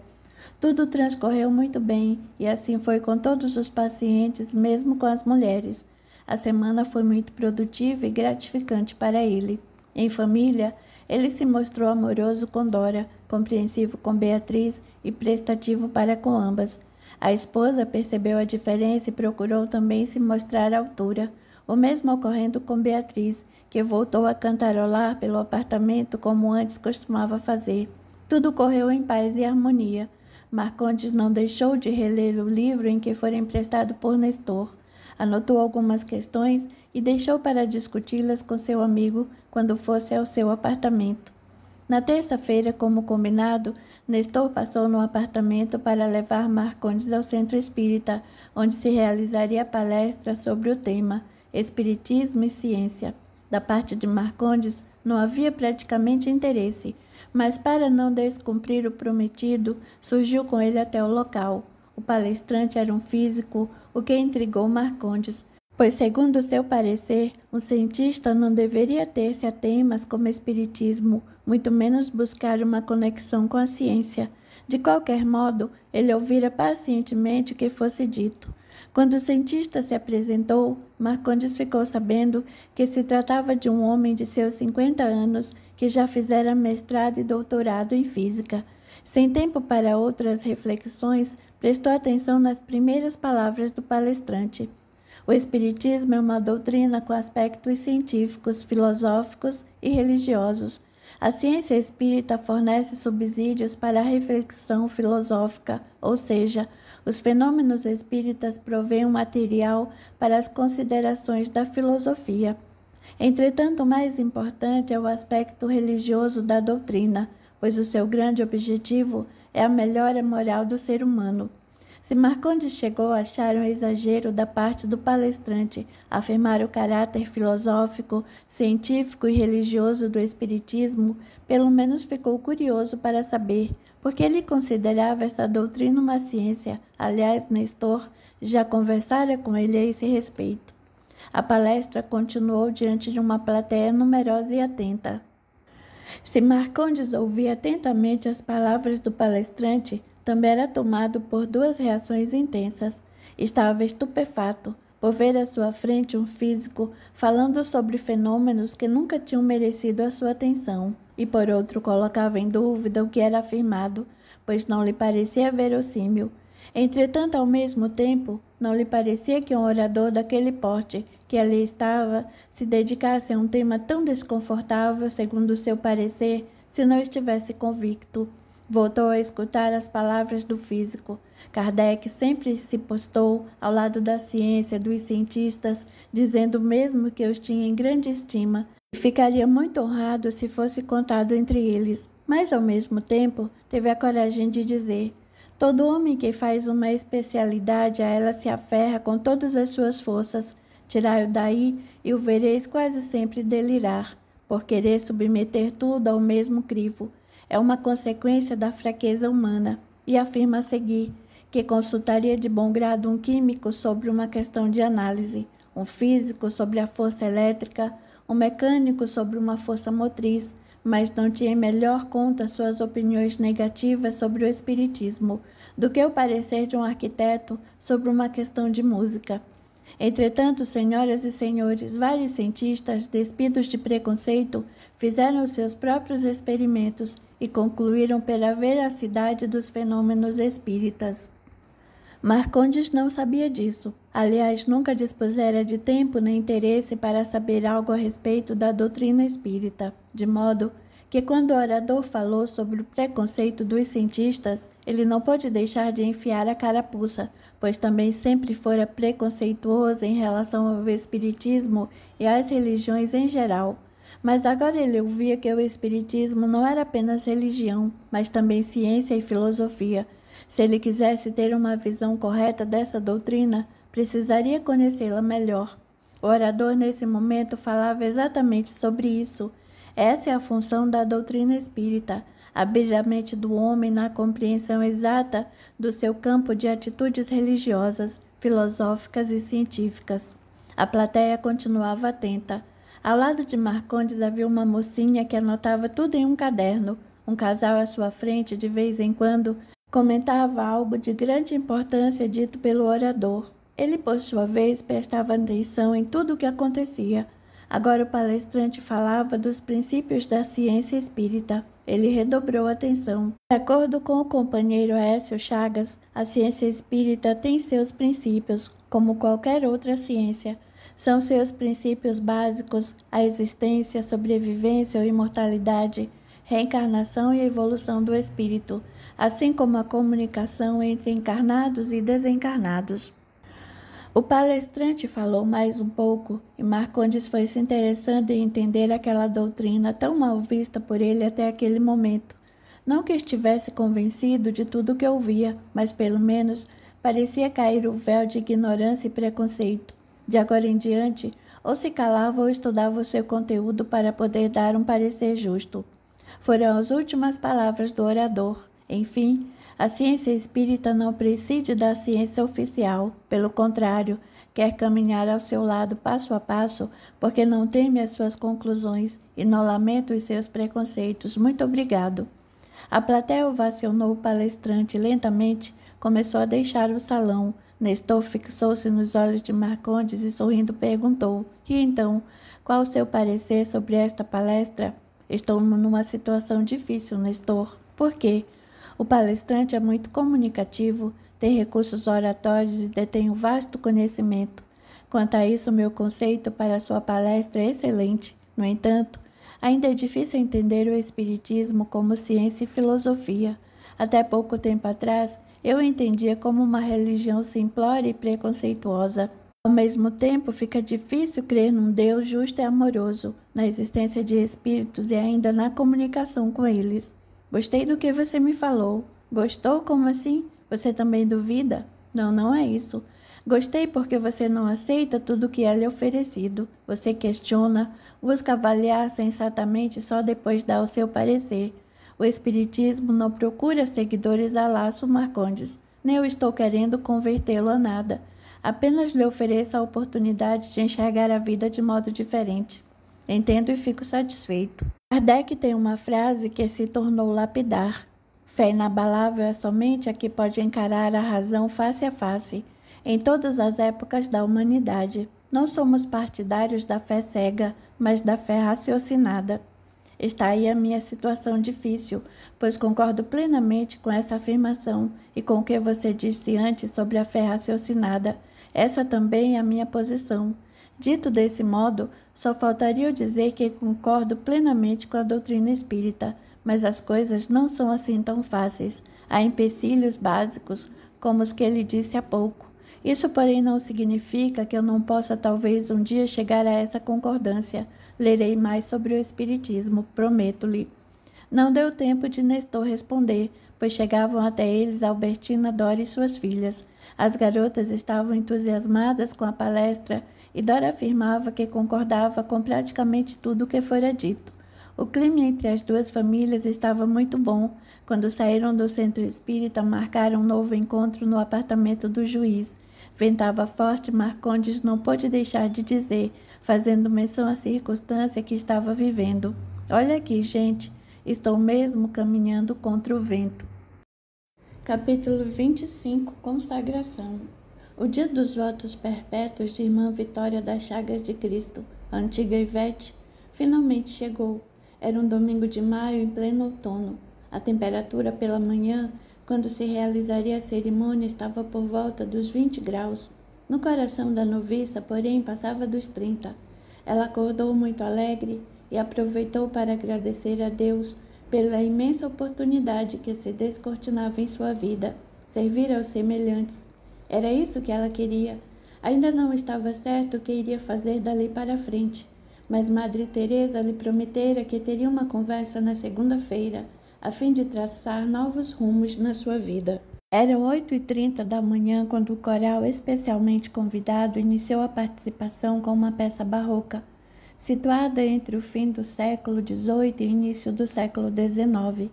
Tudo transcorreu muito bem, e assim foi com todos os pacientes, mesmo com as mulheres. A semana foi muito produtiva e gratificante para ele. Em família, ele se mostrou amoroso com Dora, compreensivo com Beatriz e prestativo para com ambas. A esposa percebeu a diferença e procurou também se mostrar à altura, o mesmo ocorrendo com Beatriz, que voltou a cantarolar pelo apartamento como antes costumava fazer. Tudo correu em paz e harmonia. Marcondes não deixou de reler o livro em que fora emprestado por Nestor. Anotou algumas questões e deixou para discuti-las com seu amigo quando fosse ao seu apartamento. Na terça-feira, como combinado, Nestor passou no apartamento para levar Marcondes ao centro espírita, onde se realizaria a palestra sobre o tema Espiritismo e Ciência. Da parte de Marcondes, não havia praticamente interesse, mas para não descumprir o prometido, surgiu com ele até o local. O palestrante era um físico, o que intrigou Marcondes, pois, segundo seu parecer, um cientista não deveria ter-se a temas como espiritismo, muito menos buscar uma conexão com a ciência. De qualquer modo, ele ouvira pacientemente o que fosse dito. Quando o cientista se apresentou, Marcondes ficou sabendo que se tratava de um homem de seus 50 anos que já fizera mestrado e doutorado em física. Sem tempo para outras reflexões, prestou atenção nas primeiras palavras do palestrante. O Espiritismo é uma doutrina com aspectos científicos, filosóficos e religiosos. A ciência espírita fornece subsídios para a reflexão filosófica, ou seja, os fenômenos espíritas provêem um material para as considerações da filosofia. Entretanto, o mais importante é o aspecto religioso da doutrina, pois o seu grande objetivo é a melhora moral do ser humano. Se Marcondes chegou a achar um exagero da parte do palestrante afirmar o caráter filosófico, científico e religioso do espiritismo, pelo menos ficou curioso para saber porque ele considerava esta doutrina uma ciência. Aliás, Nestor já conversara com ele a esse respeito. A palestra continuou diante de uma plateia numerosa e atenta. Se Marcondes ouvia atentamente as palavras do palestrante, também era tomado por duas reações intensas. Estava estupefato por ver à sua frente um físico falando sobre fenômenos que nunca tinham merecido a sua atenção, e por outro colocava em dúvida o que era afirmado, pois não lhe parecia verossímil. Entretanto, ao mesmo tempo, não lhe parecia que um orador daquele porte que ali estava se dedicasse a um tema tão desconfortável, segundo o seu parecer, se não estivesse convicto. Voltou a escutar as palavras do físico. Kardec sempre se postou ao lado da ciência, dos cientistas, dizendo mesmo que os tinha em grande estima, e ficaria muito honrado se fosse contado entre eles. Mas, ao mesmo tempo, teve a coragem de dizer: todo homem que faz uma especialidade, a ela se aferra com todas as suas forças. Tirai-o daí e o vereis quase sempre delirar, por querer submeter tudo ao mesmo crivo. É uma consequência da fraqueza humana. E afirma a seguir que consultaria de bom grado um químico sobre uma questão de análise, um físico sobre a força elétrica, um mecânico sobre uma força motriz, mas não tinha em melhor conta suas opiniões negativas sobre o espiritismo do que o parecer de um arquiteto sobre uma questão de música. Entretanto, senhoras e senhores, vários cientistas, despidos de preconceito, fizeram os seus próprios experimentos e concluíram pela veracidade dos fenômenos espíritas. Marcondes não sabia disso. Aliás, nunca dispusera de tempo nem interesse para saber algo a respeito da doutrina espírita, de modo que quando o orador falou sobre o preconceito dos cientistas, ele não pôde deixar de enfiar a carapuça, pois também sempre fora preconceituoso em relação ao espiritismo e às religiões em geral. Mas agora ele ouvia que o espiritismo não era apenas religião, mas também ciência e filosofia. Se ele quisesse ter uma visão correta dessa doutrina, precisaria conhecê-la melhor. O orador, nesse momento, falava exatamente sobre isso. Essa é a função da doutrina espírita, abrir a mente do homem na compreensão exata do seu campo de atitudes religiosas, filosóficas e científicas. A plateia continuava atenta. Ao lado de Marcondes havia uma mocinha que anotava tudo em um caderno. Um casal à sua frente, de vez em quando, comentava algo de grande importância dito pelo orador. Ele, por sua vez, prestava atenção em tudo o que acontecia. Agora o palestrante falava dos princípios da ciência espírita. Ele redobrou a atenção. De acordo com o companheiro Écio Chagas, a ciência espírita tem seus princípios, como qualquer outra ciência. São seus princípios básicos a existência, sobrevivência ou imortalidade, reencarnação e evolução do espírito, assim como a comunicação entre encarnados e desencarnados. O palestrante falou mais um pouco e Marcondes foi se interessando em entender aquela doutrina tão mal vista por ele até aquele momento. Não que estivesse convencido de tudo o que ouvia, mas pelo menos parecia cair o véu de ignorância e preconceito. De agora em diante, ou se calava ou estudava o seu conteúdo para poder dar um parecer justo. Foram as últimas palavras do orador. Enfim, a ciência espírita não prescinde da ciência oficial. Pelo contrário, quer caminhar ao seu lado passo a passo, porque não teme as suas conclusões e não lamenta os seus preconceitos. Muito obrigado. A plateia ovacionou o palestrante lentamente, começou a deixar o salão. Nestor fixou-se nos olhos de Marcondes e, sorrindo, perguntou: e então, qual o seu parecer sobre esta palestra? Estou numa situação difícil, Nestor. Por quê? O palestrante é muito comunicativo, tem recursos oratórios e detém um vasto conhecimento. Quanto a isso, meu conceito para a sua palestra é excelente. No entanto, ainda é difícil entender o espiritismo como ciência e filosofia. Até pouco tempo atrás, eu entendia como uma religião simplória e preconceituosa. Ao mesmo tempo, fica difícil crer num Deus justo e amoroso, na existência de espíritos e ainda na comunicação com eles. Gostei do que você me falou. Gostou? Como assim? Você também duvida? Não, não é isso. Gostei porque você não aceita tudo o que é lhe oferecido. Você questiona, busca avaliar sensatamente e só depois dá o seu parecer. O Espiritismo não procura seguidores a Lácio Marcondes, nem eu estou querendo convertê-lo a nada. Apenas lhe ofereço a oportunidade de enxergar a vida de modo diferente. Entendo e fico satisfeito. Kardec tem uma frase que se tornou lapidar. Fé inabalável é somente a que pode encarar a razão face a face, em todas as épocas da humanidade. Não somos partidários da fé cega, mas da fé raciocinada. Está aí a minha situação difícil, pois concordo plenamente com essa afirmação e com o que você disse antes sobre a fé raciocinada. Essa também é a minha posição. Dito desse modo, só faltaria eu dizer que concordo plenamente com a doutrina espírita, mas as coisas não são assim tão fáceis. Há empecilhos básicos, como os que ele disse há pouco. Isso, porém, não significa que eu não possa talvez um dia chegar a essa concordância. Lerei mais sobre o Espiritismo, prometo-lhe. Não deu tempo de Nestor responder, pois chegavam até eles Albertina, Dora e suas filhas. As garotas estavam entusiasmadas com a palestra e Dora afirmava que concordava com praticamente tudo o que fora dito. O clima entre as duas famílias estava muito bom. Quando saíram do centro espírita, marcaram um novo encontro no apartamento do juiz. Ventava forte, Marcondes não pôde deixar de dizer, fazendo menção à circunstância que estava vivendo: "Olha aqui, gente, estou mesmo caminhando contra o vento." Capítulo 25. Consagração. O dia dos votos perpétuos de Irmã Vitória das Chagas de Cristo, a antiga Ivete, finalmente chegou. Era um domingo de maio, em pleno outono. A temperatura pela manhã, quando se realizaria a cerimônia, estava por volta dos 20 graus. No coração da noviça, porém, passava dos 30. Ela acordou muito alegre e aproveitou para agradecer a Deus pela imensa oportunidade que se descortinava em sua vida, servir aos semelhantes. Era isso que ela queria. Ainda não estava certo o que iria fazer dali para frente, mas Madre Teresa lhe prometera que teria uma conversa na segunda-feira, a fim de traçar novos rumos na sua vida. Eram 8h30 da manhã quando o coral especialmente convidado iniciou a participação com uma peça barroca, situada entre o fim do século XVIII e início do século XIX,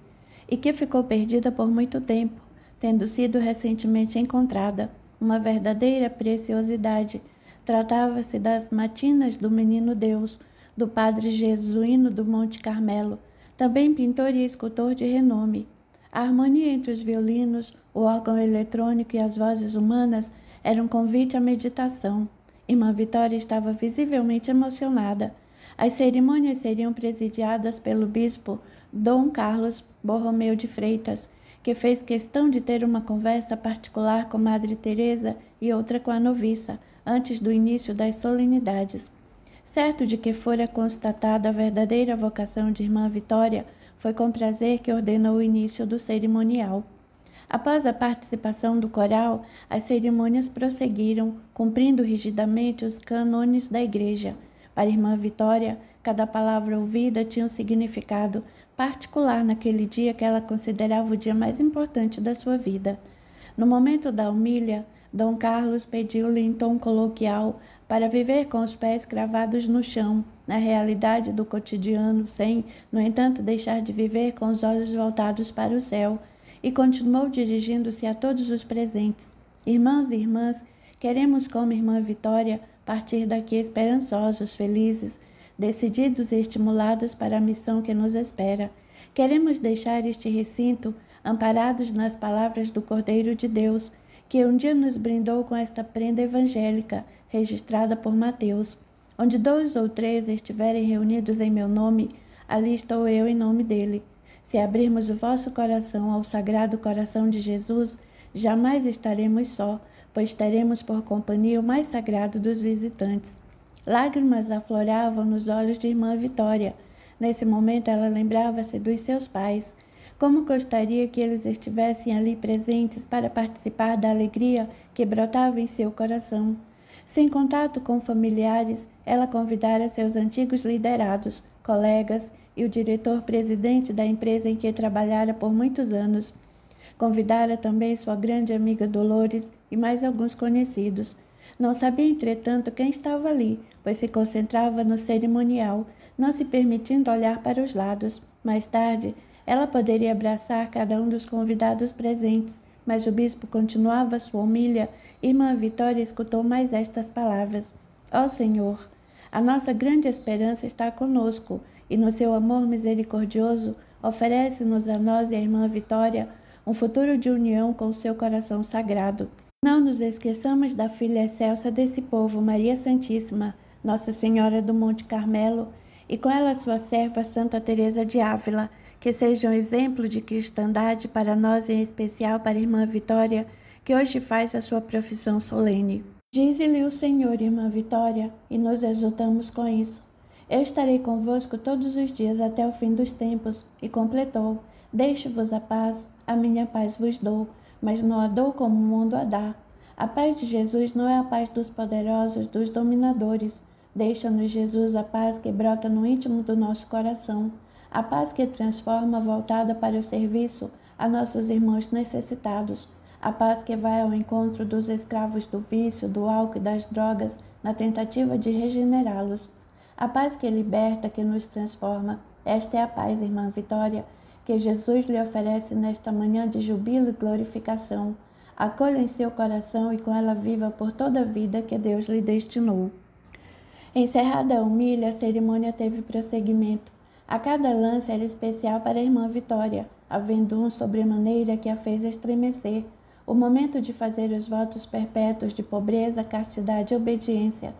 e que ficou perdida por muito tempo, tendo sido recentemente encontrada, uma verdadeira preciosidade. Tratava-se das Matinas do Menino Deus, do padre Jesuíno do Monte Carmelo, também pintor e escultor de renome. A harmonia entre os violinos, o órgão eletrônico e as vozes humanas era um convite à meditação. Irmã Vitória estava visivelmente emocionada. As cerimônias seriam presidiadas pelo bispo Dom Carlos Borromeu de Freitas, que fez questão de ter uma conversa particular com Madre Teresa e outra com a noviça, antes do início das solenidades. Certo de que fora constatada a verdadeira vocação de Irmã Vitória, foi com prazer que ordenou o início do cerimonial. Após a participação do coral, as cerimônias prosseguiram, cumprindo rigidamente os cânones da Igreja. Para Irmã Vitória, cada palavra ouvida tinha um significado particular naquele dia que ela considerava o dia mais importante da sua vida. No momento da homília, Dom Carlos pediu-lhe em tom coloquial para viver com os pés cravados no chão, na realidade do cotidiano, sem, no entanto, deixar de viver com os olhos voltados para o céu, e continuou dirigindo-se a todos os presentes: "Irmãos e irmãs, queremos, como Irmã Vitória, partir daqui esperançosos, felizes, decididos e estimulados para a missão que nos espera. Queremos deixar este recinto amparados nas palavras do Cordeiro de Deus, que um dia nos brindou com esta prenda evangélica, registrada por Mateus: onde 2 ou 3 estiverem reunidos em meu nome, ali estou eu em nome dele. Se abrirmos o vosso coração ao Sagrado Coração de Jesus, jamais estaremos só, pois teremos por companhia o mais sagrado dos visitantes." Lágrimas afloravam nos olhos de Irmã Vitória. Nesse momento ela lembrava-se dos seus pais. Como gostaria que eles estivessem ali presentes para participar da alegria que brotava em seu coração. Sem contato com familiares, ela convidara seus antigos liderados, colegas e o diretor-presidente da empresa em que trabalhara por muitos anos. Convidara também sua grande amiga Dolores e mais alguns conhecidos. Não sabia, entretanto, quem estava ali, pois se concentrava no cerimonial, não se permitindo olhar para os lados. Mais tarde, Ela poderia abraçar cada um dos convidados presentes, mas o bispo continuava sua homilha. Irmã Vitória escutou mais estas palavras: Ó Senhor, a nossa grande esperança está conosco, e no seu amor misericordioso oferece-nos a nós e a irmã Vitória um futuro de união com o seu coração sagrado. Não nos esqueçamos da filha excelsa desse povo, Maria Santíssima, Nossa Senhora do Monte Carmelo, e com ela sua serva Santa Teresa de Ávila, que seja um exemplo de cristandade para nós, em especial para a irmã Vitória, que hoje faz a sua profissão solene. Dize-lhe o Senhor, irmã Vitória, e nos exultamos com isso. Eu estarei convosco todos os dias até o fim dos tempos. E completou: Deixo-vos a minha paz vos dou, mas não a dou como o mundo a dá. A paz de Jesus não é a paz dos poderosos, dos dominadores. Deixa-nos, Jesus, a paz que brota no íntimo do nosso coração, a paz que transforma, voltada para o serviço a nossos irmãos necessitados, a paz que vai ao encontro dos escravos do vício, do álcool e das drogas, na tentativa de regenerá-los. A paz que liberta, que nos transforma. Esta é a paz, irmã Vitória, que Jesus lhe oferece nesta manhã de jubilo e glorificação. Acolha em seu coração e com ela viva por toda a vida que Deus lhe destinou. Encerrada a humilha, a cerimônia teve prosseguimento. A cada lance era especial para a irmã Vitória, havendo um sobremaneira que a fez estremecer. O momento de fazer os votos perpétuos de pobreza, castidade e obediência.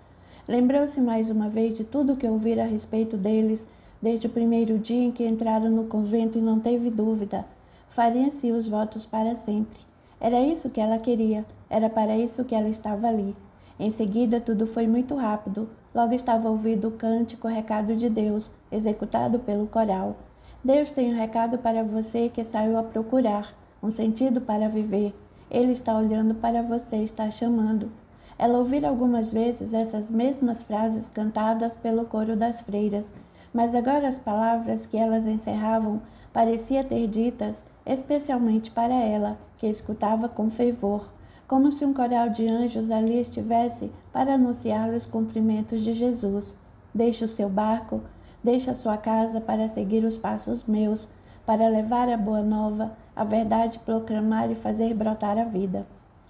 Lembrou-se mais uma vez de tudo o que ouvira a respeito deles, desde o primeiro dia em que entraram no convento, e não teve dúvida. Fariam-se os votos para sempre. Era isso que ela queria, era para isso que ela estava ali. Em seguida, tudo foi muito rápido. Logo estava ouvido o cântico, o recado de Deus, executado pelo coral. Deus tem um recado para você que saiu a procurar, um sentido para viver. Ele está olhando para você, está chamando. Ela ouvira algumas vezes essas mesmas frases cantadas pelo coro das freiras, mas agora as palavras que elas encerravam parecia ter ditas especialmente para ela, que escutava com fervor, como se um coral de anjos ali estivesse para anunciar-lhe os cumprimentos de Jesus. Deixe o seu barco, deixe a sua casa para seguir os passos meus, para levar a boa nova, a verdade, proclamar e fazer brotar a vida.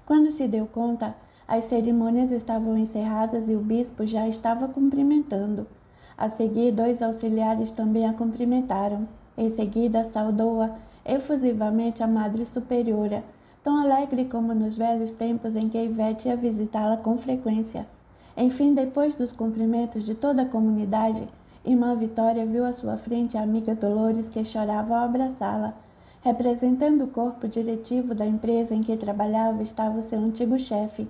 Quando se deu conta, as cerimônias estavam encerradas e o bispo já estava cumprimentando. A seguir, 2 auxiliares também a cumprimentaram. Em seguida, saudou-a efusivamente a Madre Superiora, tão alegre como nos velhos tempos em que Ivete ia visitá-la com frequência. Enfim, depois dos cumprimentos de toda a comunidade, irmã Vitória viu à sua frente a amiga Dolores, que chorava ao abraçá-la. Representando o corpo diretivo da empresa em que trabalhava estava o seu antigo chefe,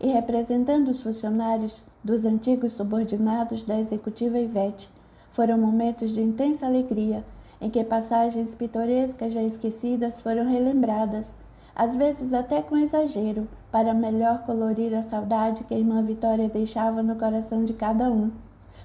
e representando os funcionários dos antigos subordinados da executiva Ivete. Foram momentos de intensa alegria, em que passagens pitorescas já esquecidas foram relembradas, às vezes até com exagero, para melhor colorir a saudade que a irmã Vitória deixava no coração de cada um.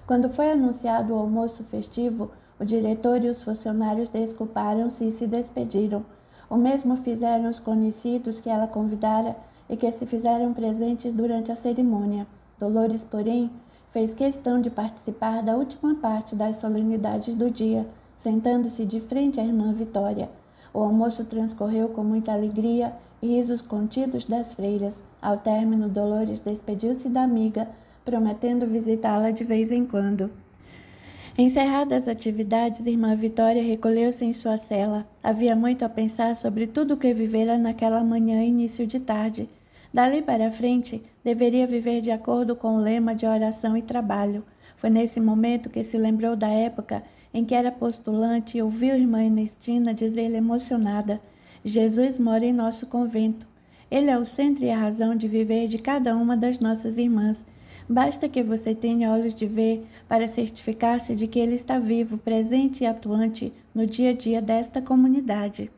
Quando foi anunciado o almoço festivo, o diretor e os funcionários desculparam-se e se despediram. O mesmo fizeram os conhecidos que ela convidara e que se fizeram presentes durante a cerimônia. Dolores, porém, fez questão de participar da última parte das solenidades do dia, sentando-se de frente à irmã Vitória. O almoço transcorreu com muita alegria e risos contidos das freiras. Ao término, Dolores despediu-se da amiga, prometendo visitá-la de vez em quando. Encerradas as atividades, irmã Vitória recolheu-se em sua cela. Havia muito a pensar sobre tudo o que vivera naquela manhã e início de tarde. Dali para frente, deveria viver de acordo com o lema de oração e trabalho. Foi nesse momento que se lembrou da época em que era postulante e ouviu irmã Ernestina dizer-lhe emocionada: Jesus mora em nosso convento. Ele é o centro e a razão de viver de cada uma das nossas irmãs. Basta que você tenha olhos de ver para certificar-se de que ele está vivo, presente e atuante no dia a dia desta comunidade.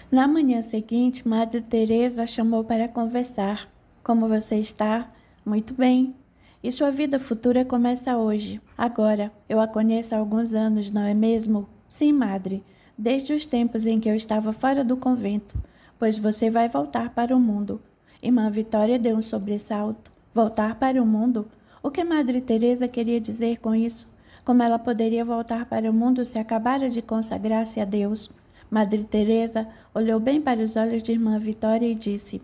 Na manhã seguinte, Madre Teresa a chamou para conversar. Como você está? Muito bem. E sua vida futura começa hoje, agora. Eu a conheço há alguns anos, não é mesmo? Sim, madre, desde os tempos em que eu estava fora do convento, pois você vai voltar para o mundo. Irmã Vitória deu um sobressalto. Voltar para o mundo? O que Madre Teresa queria dizer com isso? Como ela poderia voltar para o mundo se acabara de consagrar-se a Deus? Madre Teresa olhou bem para os olhos de irmã Vitória e disse: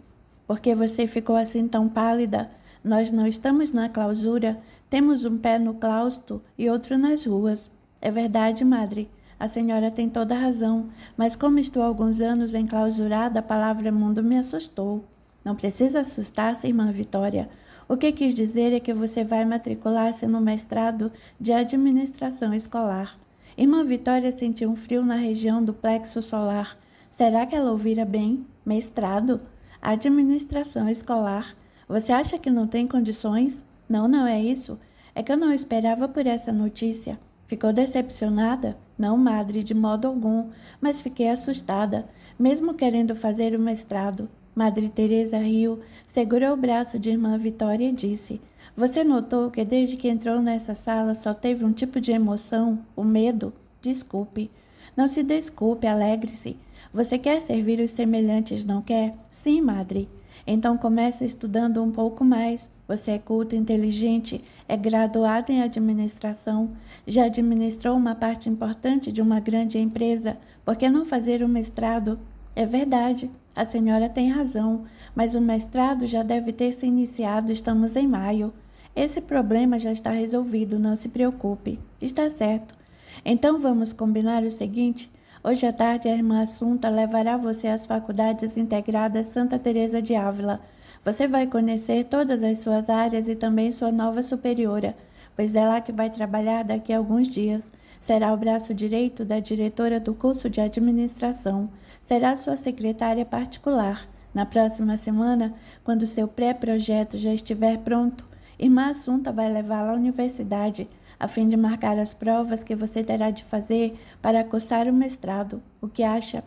"Por que você ficou assim tão pálida? Nós não estamos na clausura, temos um pé no claustro e outro nas ruas." "É verdade, madre. A senhora tem toda a razão, mas como estou há alguns anos enclausurada, a palavra mundo me assustou." "Não precisa assustar-se, irmã Vitória. O que quis dizer é que você vai matricular-se no mestrado de administração escolar." Irmã Vitória sentiu um frio na região do plexo solar. Será que ela ouvira bem? Mestrado? Administração escolar? Você acha que não tem condições? Não é isso. É que eu não esperava por essa notícia. Ficou decepcionada? Não, madre, de modo algum, mas fiquei assustada, mesmo querendo fazer o mestrado. Madre Teresa riu, segurou o braço de irmã Vitória e disse: "Você notou que desde que entrou nessa sala só teve um tipo de emoção, o medo? Desculpe." "Não se desculpe, alegre-se. Você quer servir os semelhantes, não quer?" "Sim, madre." "Então comece estudando um pouco mais. Você é culto, inteligente, é graduado em administração, já administrou uma parte importante de uma grande empresa. Por que não fazer o mestrado?" "É verdade, a senhora tem razão, mas o mestrado já deve ter se iniciado, estamos em maio." "Esse problema já está resolvido, não se preocupe." "Está certo. Então vamos combinar o seguinte: hoje à tarde a irmã Assunta levará você às Faculdades Integradas Santa Teresa de Ávila. Você vai conhecer todas as suas áreas e também sua nova superiora, pois é lá que vai trabalhar daqui a alguns dias. Será o braço direito da diretora do curso de administração. Será sua secretária particular. Na próxima semana, quando seu pré-projeto já estiver pronto, irmã Assunta vai levá-la à universidade, a fim de marcar as provas que você terá de fazer para cursar o mestrado. O que acha?"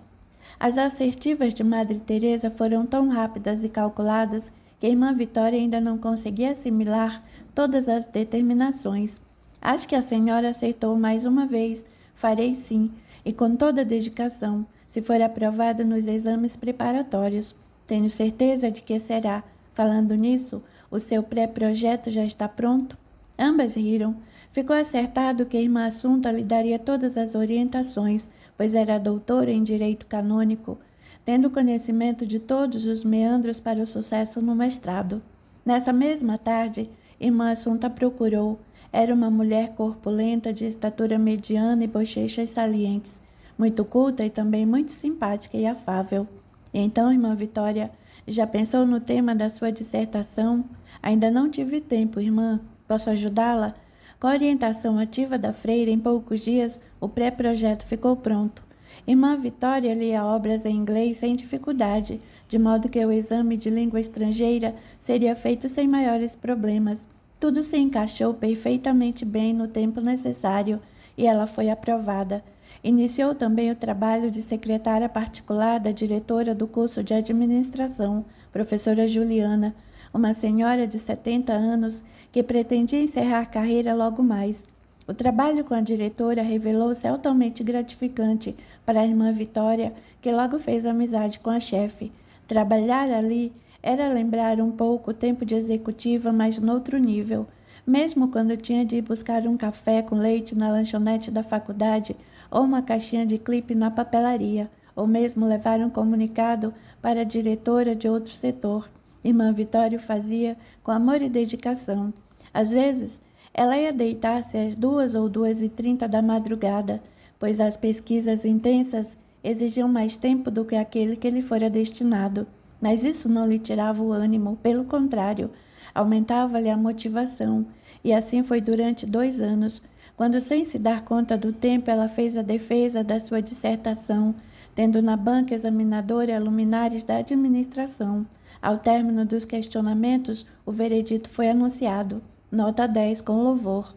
As assertivas de Madre Teresa foram tão rápidas e calculadas que a irmã Vitória ainda não conseguia assimilar todas as determinações. "Acho que a senhora acertou mais uma vez. Farei sim, e com toda a dedicação, se for aprovada nos exames preparatórios. Tenho certeza de que será. Falando nisso, o seu pré-projeto já está pronto?" Ambas riram. Ficou acertado que a irmã Assunta lhe daria todas as orientações, pois era doutora em direito canônico, tendo conhecimento de todos os meandros para o sucesso no mestrado. Nessa mesma tarde, irmã Assunta procurou. Era uma mulher corpulenta, de estatura mediana e bochechas salientes, muito culta e também muito simpática e afável. "E então, irmã Vitória, já pensou no tema da sua dissertação?" "Ainda não tive tempo, irmã. Posso ajudá-la?" Com a orientação ativa da freira, em poucos dias, o pré-projeto ficou pronto. Irmã Vitória lia obras em inglês sem dificuldade, de modo que o exame de língua estrangeira seria feito sem maiores problemas. Tudo se encaixou perfeitamente bem no tempo necessário e ela foi aprovada. Iniciou também o trabalho de secretária particular da diretora do curso de administração, professora Juliana, uma senhora de 70 anos que pretendia encerrar carreira logo mais. O trabalho com a diretora revelou-se altamente gratificante para a irmã Vitória, que logo fez amizade com a chefe. Trabalhar ali era lembrar um pouco o tempo de executiva, mas noutro nível. Mesmo quando tinha de ir buscar um café com leite na lanchonete da faculdade, ou uma caixinha de clipe na papelaria, ou mesmo levar um comunicado para a diretora de outro setor, irmã Vitória o fazia com amor e dedicação. Às vezes, ela ia deitar-se às 2 ou 2h30 da madrugada, pois as pesquisas intensas exigiam mais tempo do que aquele que lhe fora destinado. Mas isso não lhe tirava o ânimo, pelo contrário, aumentava-lhe a motivação. E assim foi durante 2 anos, quando, sem se dar conta do tempo, ela fez a defesa da sua dissertação, tendo na banca examinadora luminares da administração. Ao término dos questionamentos, o veredito foi anunciado. Nota 10 com louvor.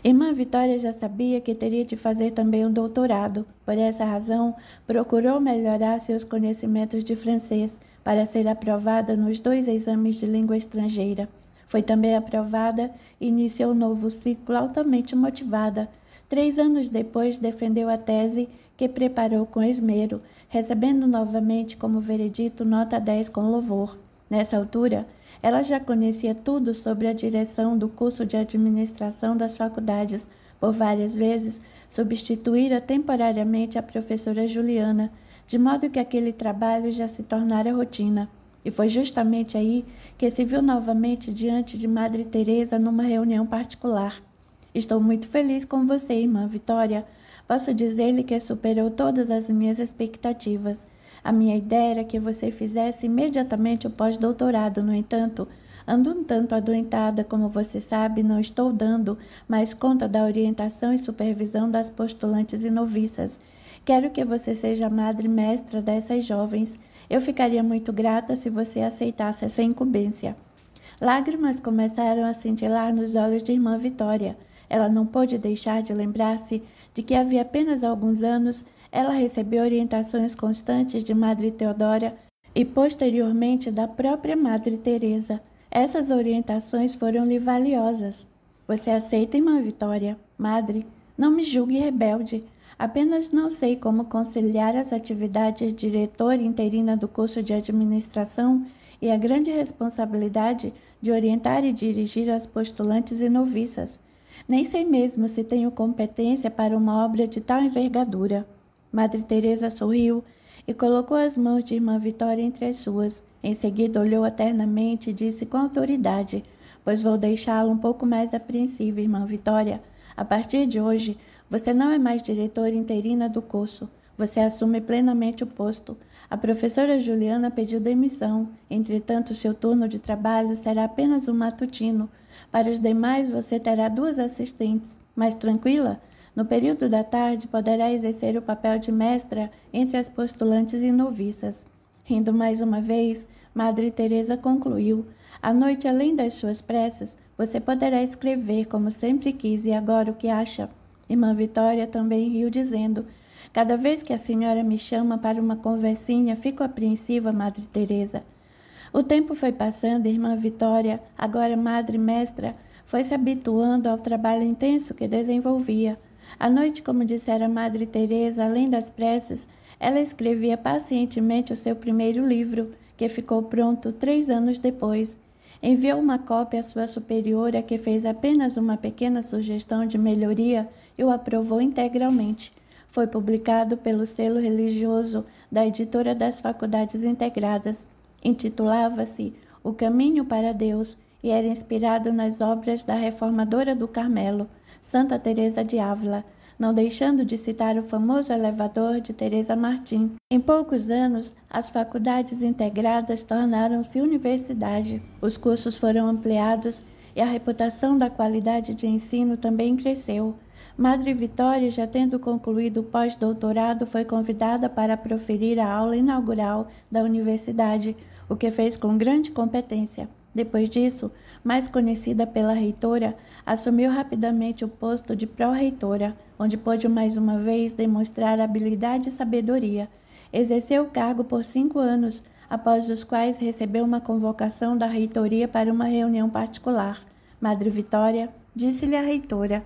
Irmã Vitória já sabia que teria de fazer também um doutorado. Por essa razão, procurou melhorar seus conhecimentos de francês para ser aprovada nos 2 exames de língua estrangeira. Foi também aprovada e iniciou um novo ciclo altamente motivada. 3 anos depois, defendeu a tese que preparou com esmero, recebendo novamente como veredito nota 10 com louvor. Nessa altura, Ela já conhecia tudo sobre a direção do curso de administração das faculdades, por várias vezes substituíra temporariamente a professora Juliana, de modo que aquele trabalho já se tornara rotina. E foi justamente aí que se viu novamente diante de Madre Teresa numa reunião particular. Estou muito feliz com você, irmã Vitória. Posso dizer-lhe que superou todas as minhas expectativas. A minha ideia era que você fizesse imediatamente o pós-doutorado, no entanto, ando um tanto adoentada, como você sabe, não estou dando mais conta da orientação e supervisão das postulantes e noviças. Quero que você seja a madre mestra dessas jovens. Eu ficaria muito grata se você aceitasse essa incumbência. Lágrimas começaram a cintilar nos olhos de irmã Vitória. Ela não pôde deixar de lembrar-se de que havia apenas alguns anos ela recebeu orientações constantes de Madre Teodora e posteriormente da própria Madre Teresa. Essas orientações foram-lhe valiosas. Você aceita, irmã Vitória? Madre, não me julgue rebelde. Apenas não sei como conciliar as atividades de diretora interina do curso de administração e a grande responsabilidade de orientar e dirigir as postulantes e noviças. Nem sei mesmo se tenho competência para uma obra de tal envergadura. Madre Teresa sorriu e colocou as mãos de irmã Vitória entre as suas. Em seguida olhou eternamente e disse com autoridade: pois vou deixá-la um pouco mais apreensiva, irmã Vitória. A partir de hoje, você não é mais diretora interina do curso. Você assume plenamente o posto. A professora Juliana pediu demissão. Entretanto, seu turno de trabalho será apenas um matutino. Para os demais, você terá 2 assistentes. Mais tranquila? No período da tarde, poderá exercer o papel de mestra entre as postulantes e noviças. Rindo mais uma vez, Madre Teresa concluiu: à noite, além das suas preces, você poderá escrever como sempre quis. E agora o que acha? Irmã Vitória também riu, dizendo: cada vez que a senhora me chama para uma conversinha, fico apreensiva, Madre Teresa. O tempo foi passando e irmã Vitória, agora madre mestra, foi se habituando ao trabalho intenso que desenvolvia. À noite, como dissera Madre Teresa, além das preces, ela escrevia pacientemente o seu primeiro livro, que ficou pronto 3 anos depois. Enviou uma cópia à sua superiora, que fez apenas uma pequena sugestão de melhoria e o aprovou integralmente. Foi publicado pelo selo religioso da editora das Faculdades Integradas. Intitulava-se O Caminho para Deus e era inspirado nas obras da reformadora do Carmelo, Santa Teresa de Ávila, não deixando de citar o famoso elevador de Teresa Martim. Em poucos anos, as faculdades integradas tornaram-se universidade. Os cursos foram ampliados e a reputação da qualidade de ensino também cresceu. Madre Vitória, já tendo concluído o pós-doutorado, foi convidada para proferir a aula inaugural da universidade, o que fez com grande competência. Depois disso, mais conhecida pela reitora, assumiu rapidamente o posto de pró-reitora, onde pôde mais uma vez demonstrar habilidade e sabedoria. Exerceu o cargo por 5 anos, após os quais recebeu uma convocação da reitoria para uma reunião particular. Madre Vitória disse-lhe a reitora: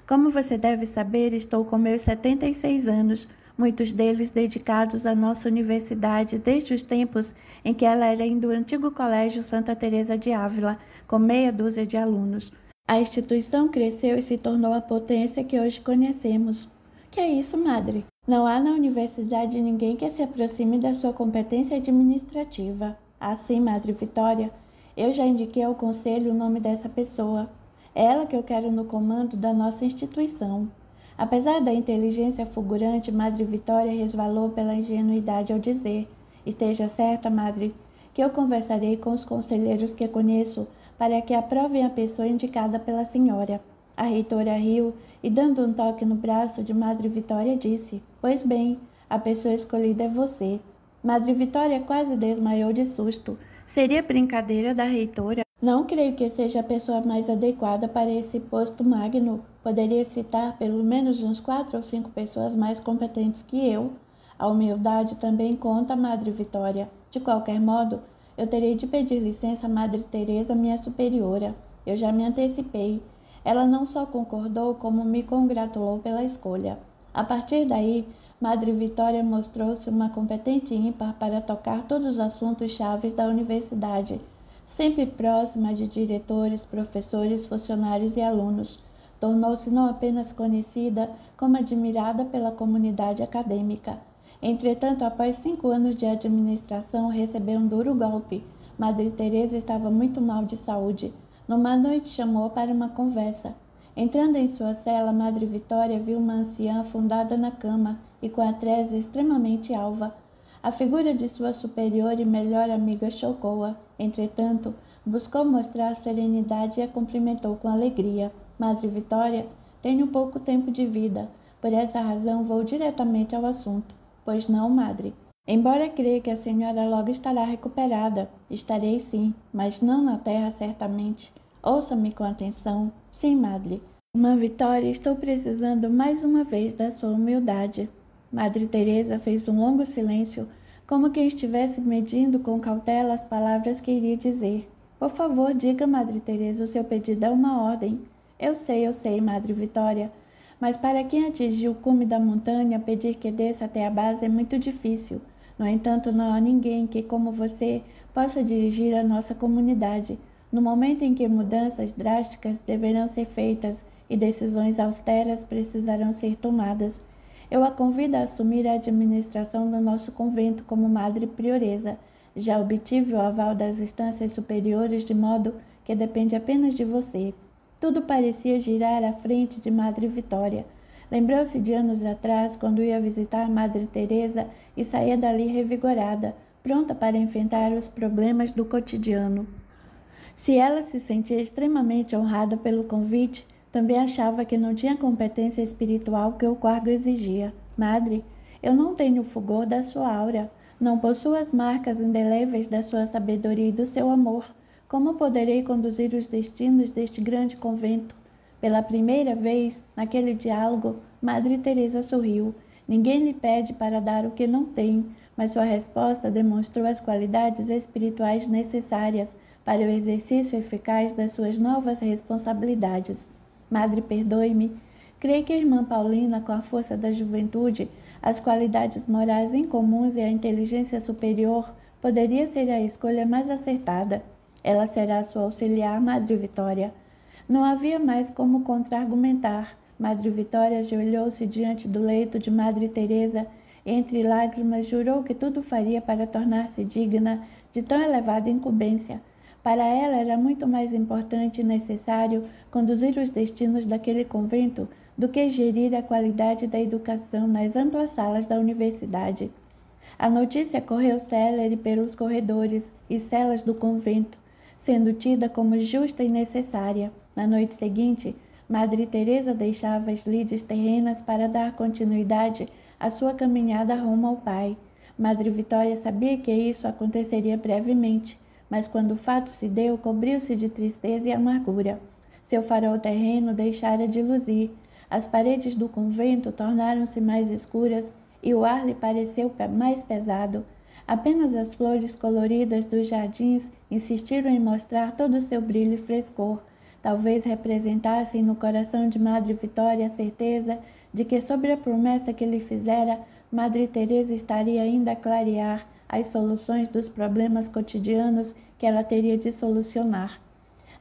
como você deve saber, estou com meus 76 anos, muitos deles dedicados à nossa universidade desde os tempos em que ela era ainda o antigo Colégio Santa Teresa de Ávila, com meia dúzia de alunos. A instituição cresceu e se tornou a potência que hoje conhecemos. Que é isso, madre? Não há na universidade ninguém que se aproxime da sua competência administrativa. Assim, Madre Vitória, eu já indiquei ao conselho o nome dessa pessoa. É ela que eu quero no comando da nossa instituição. Apesar da inteligência fulgurante, Madre Vitória resvalou pela ingenuidade ao dizer: esteja certa, madre, que eu conversarei com os conselheiros que conheço para que aprovem a pessoa indicada pela senhora. A reitora riu e, dando um toque no braço de Madre Vitória, disse: pois bem, a pessoa escolhida é você. Madre Vitória quase desmaiou de susto. Seria brincadeira da reitora? Não creio que seja a pessoa mais adequada para esse posto magno. Poderia citar pelo menos uns 4 ou 5 pessoas mais competentes que eu. A humildade também conta, Madre Vitória. De qualquer modo, eu terei de pedir licença a Madre Teresa, minha superiora. Eu já me antecipei. Ela não só concordou, como me congratulou pela escolha. A partir daí, Madre Vitória mostrou-se uma competente ímpar para tocar todos os assuntos chaves da universidade. Sempre próxima de diretores, professores, funcionários e alunos, tornou-se não apenas conhecida, como admirada pela comunidade acadêmica. Entretanto, após 5 anos de administração, recebeu um duro golpe. Madre Teresa estava muito mal de saúde. Numa noite, chamou para uma conversa. Entrando em sua cela, Madre Vitória viu uma anciã afundada na cama e com a treze extremamente alva. A figura de sua superior e melhor amiga chocou-a. Entretanto, buscou mostrar serenidade e a cumprimentou com alegria. Madre Vitória, tenho pouco tempo de vida. Por essa razão, vou diretamente ao assunto. Pois não, madre. Embora creia que a senhora logo estará recuperada. Estarei sim, mas não na terra certamente. Ouça-me com atenção. Sim, madre. Irmã Vitória, estou precisando mais uma vez da sua humildade. Madre Teresa fez um longo silêncio, como quem estivesse medindo com cautela as palavras que iria dizer. Por favor, diga, Madre Teresa, o seu pedido é uma ordem. Eu sei, Madre Vitória, mas para quem atingiu o cume da montanha, pedir que desça até a base é muito difícil. No entanto, não há ninguém que, como você, possa dirigir a nossa comunidade, no momento em que mudanças drásticas deverão ser feitas e decisões austeras precisarão ser tomadas. Eu a convido a assumir a administração do nosso convento como Madre Prioresa. Já obtive o aval das instâncias superiores, de modo que depende apenas de você. Tudo parecia girar à frente de Madre Vitória. Lembrou-se de anos atrás, quando ia visitar Madre Teresa e saía dali revigorada, pronta para enfrentar os problemas do cotidiano. Se ela se sentia extremamente honrada pelo convite, também achava que não tinha competência espiritual que o cargo exigia. Madre, eu não tenho o fulgor da sua aura, não possuo as marcas indeléveis da sua sabedoria e do seu amor. Como poderei conduzir os destinos deste grande convento? Pela primeira vez, naquele diálogo, Madre Teresa sorriu. Ninguém lhe pede para dar o que não tem, mas sua resposta demonstrou as qualidades espirituais necessárias para o exercício eficaz das suas novas responsabilidades. Madre, perdoe-me. Creio que a irmã Paulina, com a força da juventude, as qualidades morais incomuns e a inteligência superior, poderia ser a escolha mais acertada. Ela será sua auxiliar, Madre Vitória. Não havia mais como contra-argumentar. Madre Vitória ajoelhou-se diante do leito de Madre Teresa e, entre lágrimas, jurou que tudo faria para tornar-se digna de tão elevada incumbência. Para ela era muito mais importante e necessário conduzir os destinos daquele convento do que gerir a qualidade da educação nas amplas salas da universidade. A notícia correu célere pelos corredores e celas do convento, sendo tida como justa e necessária. Na noite seguinte, Madre Teresa deixava as lides terrenas para dar continuidade à sua caminhada rumo ao Pai. Madre Vitória sabia que isso aconteceria brevemente, mas quando o fato se deu, cobriu-se de tristeza e amargura. Seu farol terreno deixara de luzir, as paredes do convento tornaram-se mais escuras e o ar lhe pareceu mais pesado. Apenas as flores coloridas dos jardins insistiram em mostrar todo o seu brilho e frescor. Talvez representassem no coração de Madre Vitória a certeza de que, sobre a promessa que lhe fizera, Madre Teresa estaria ainda a clarear as soluções dos problemas cotidianos que ela teria de solucionar.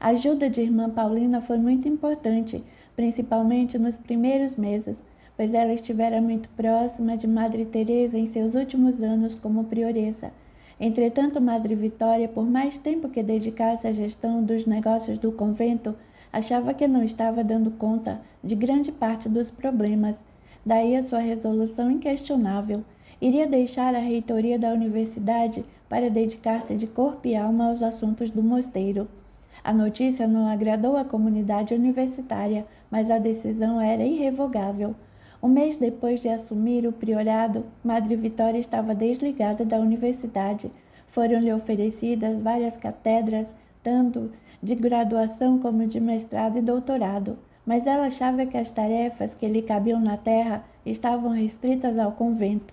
A ajuda de irmã Paulina foi muito importante, principalmente nos primeiros meses, pois ela estivera muito próxima de Madre Teresa em seus últimos anos como prioresa. Entretanto, Madre Vitória, por mais tempo que dedicasse à gestão dos negócios do convento, achava que não estava dando conta de grande parte dos problemas. Daí a sua resolução inquestionável. Iria deixar a reitoria da universidade para dedicar-se de corpo e alma aos assuntos do mosteiro. A notícia não agradou à comunidade universitária, mas a decisão era irrevogável. Um mês depois de assumir o priorado, Madre Vitória estava desligada da universidade. Foram-lhe oferecidas várias cátedras, tanto de graduação como de mestrado e doutorado, mas ela achava que as tarefas que lhe cabiam na terra estavam restritas ao convento.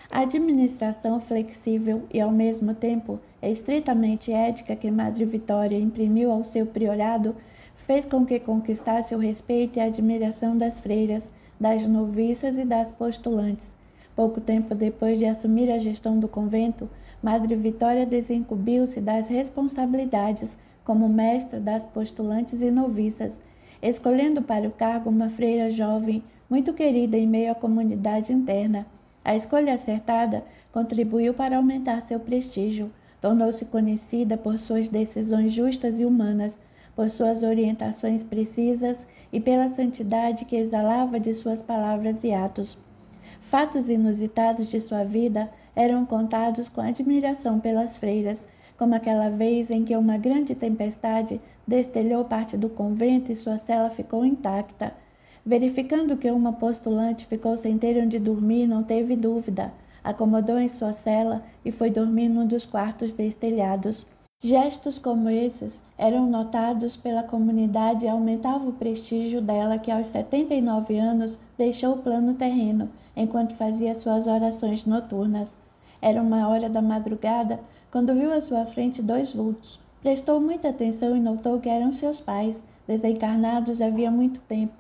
A administração flexível e, ao mesmo tempo, estritamente ética que Madre Vitória imprimiu ao seu priorado fez com que conquistasse o respeito e a admiração das freiras, das noviças e das postulantes. Pouco tempo depois de assumir a gestão do convento, Madre Vitória desincumbiu-se das responsabilidades como mestra das postulantes e noviças, escolhendo para o cargo uma freira jovem, muito querida em meio à comunidade interna. A escolha acertada contribuiu para aumentar seu prestígio. Tornou-se conhecida por suas decisões justas e humanas, por suas orientações precisas e pela santidade que exalava de suas palavras e atos. Fatos inusitados de sua vida eram contados com admiração pelas freiras, como aquela vez em que uma grande tempestade destelhou parte do convento e sua cela ficou intacta. Verificando que uma postulante ficou sem ter onde dormir, não teve dúvida. Acomodou em sua cela e foi dormir num dos quartos destelhados. Gestos como esses eram notados pela comunidade e aumentavam o prestígio dela, que aos 79 anos deixou o plano terreno, enquanto fazia suas orações noturnas. Era 1 hora da madrugada, quando viu à sua frente 2 vultos. Prestou muita atenção e notou que eram seus pais, desencarnados havia muito tempo.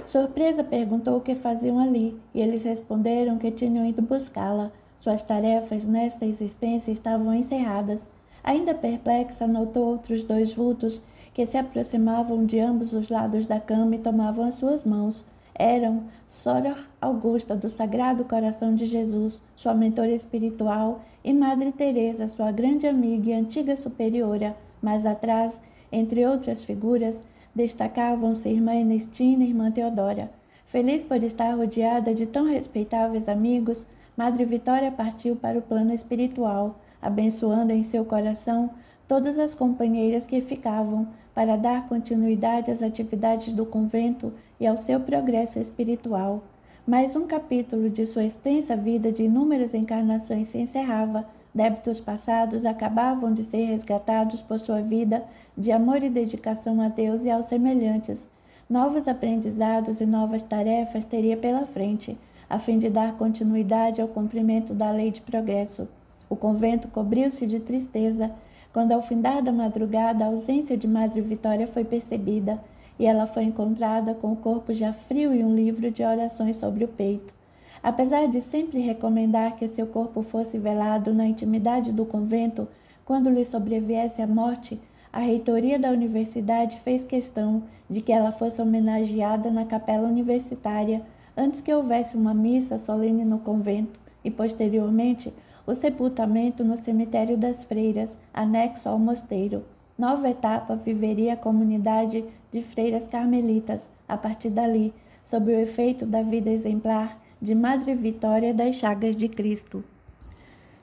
Surpresa, perguntou o que faziam ali, e eles responderam que tinham ido buscá-la. Suas tarefas nesta existência estavam encerradas. Ainda perplexa, notou outros 2 vultos que se aproximavam de ambos os lados da cama e tomavam as suas mãos. Eram Soror Augusta, do Sagrado Coração de Jesus, sua mentora espiritual, e Madre Teresa, sua grande amiga e antiga superiora. Mais atrás, entre outras figuras, destacavam-se Irmã Ernestina e Irmã Teodora. Feliz por estar rodeada de tão respeitáveis amigos, Madre Vitória partiu para o plano espiritual, abençoando em seu coração todas as companheiras que ficavam, para dar continuidade às atividades do convento e ao seu progresso espiritual. Mais um capítulo de sua extensa vida de inúmeras encarnações se encerrava. Débitos passados acabavam de ser resgatados por sua vida de amor e dedicação a Deus e aos semelhantes. Novos aprendizados e novas tarefas teria pela frente, a fim de dar continuidade ao cumprimento da lei de progresso. O convento cobriu-se de tristeza quando, ao findar da madrugada, a ausência de Madre Vitória foi percebida e ela foi encontrada com o corpo já frio e um livro de orações sobre o peito. Apesar de sempre recomendar que seu corpo fosse velado na intimidade do convento quando lhe sobreviesse a morte, a reitoria da universidade fez questão de que ela fosse homenageada na capela universitária antes que houvesse uma missa solene no convento e, posteriormente, o sepultamento no cemitério das freiras, anexo ao mosteiro. Nova etapa viveria a comunidade de freiras carmelitas, a partir dali, sob o efeito da vida exemplar de Madre Vitória das Chagas de Cristo.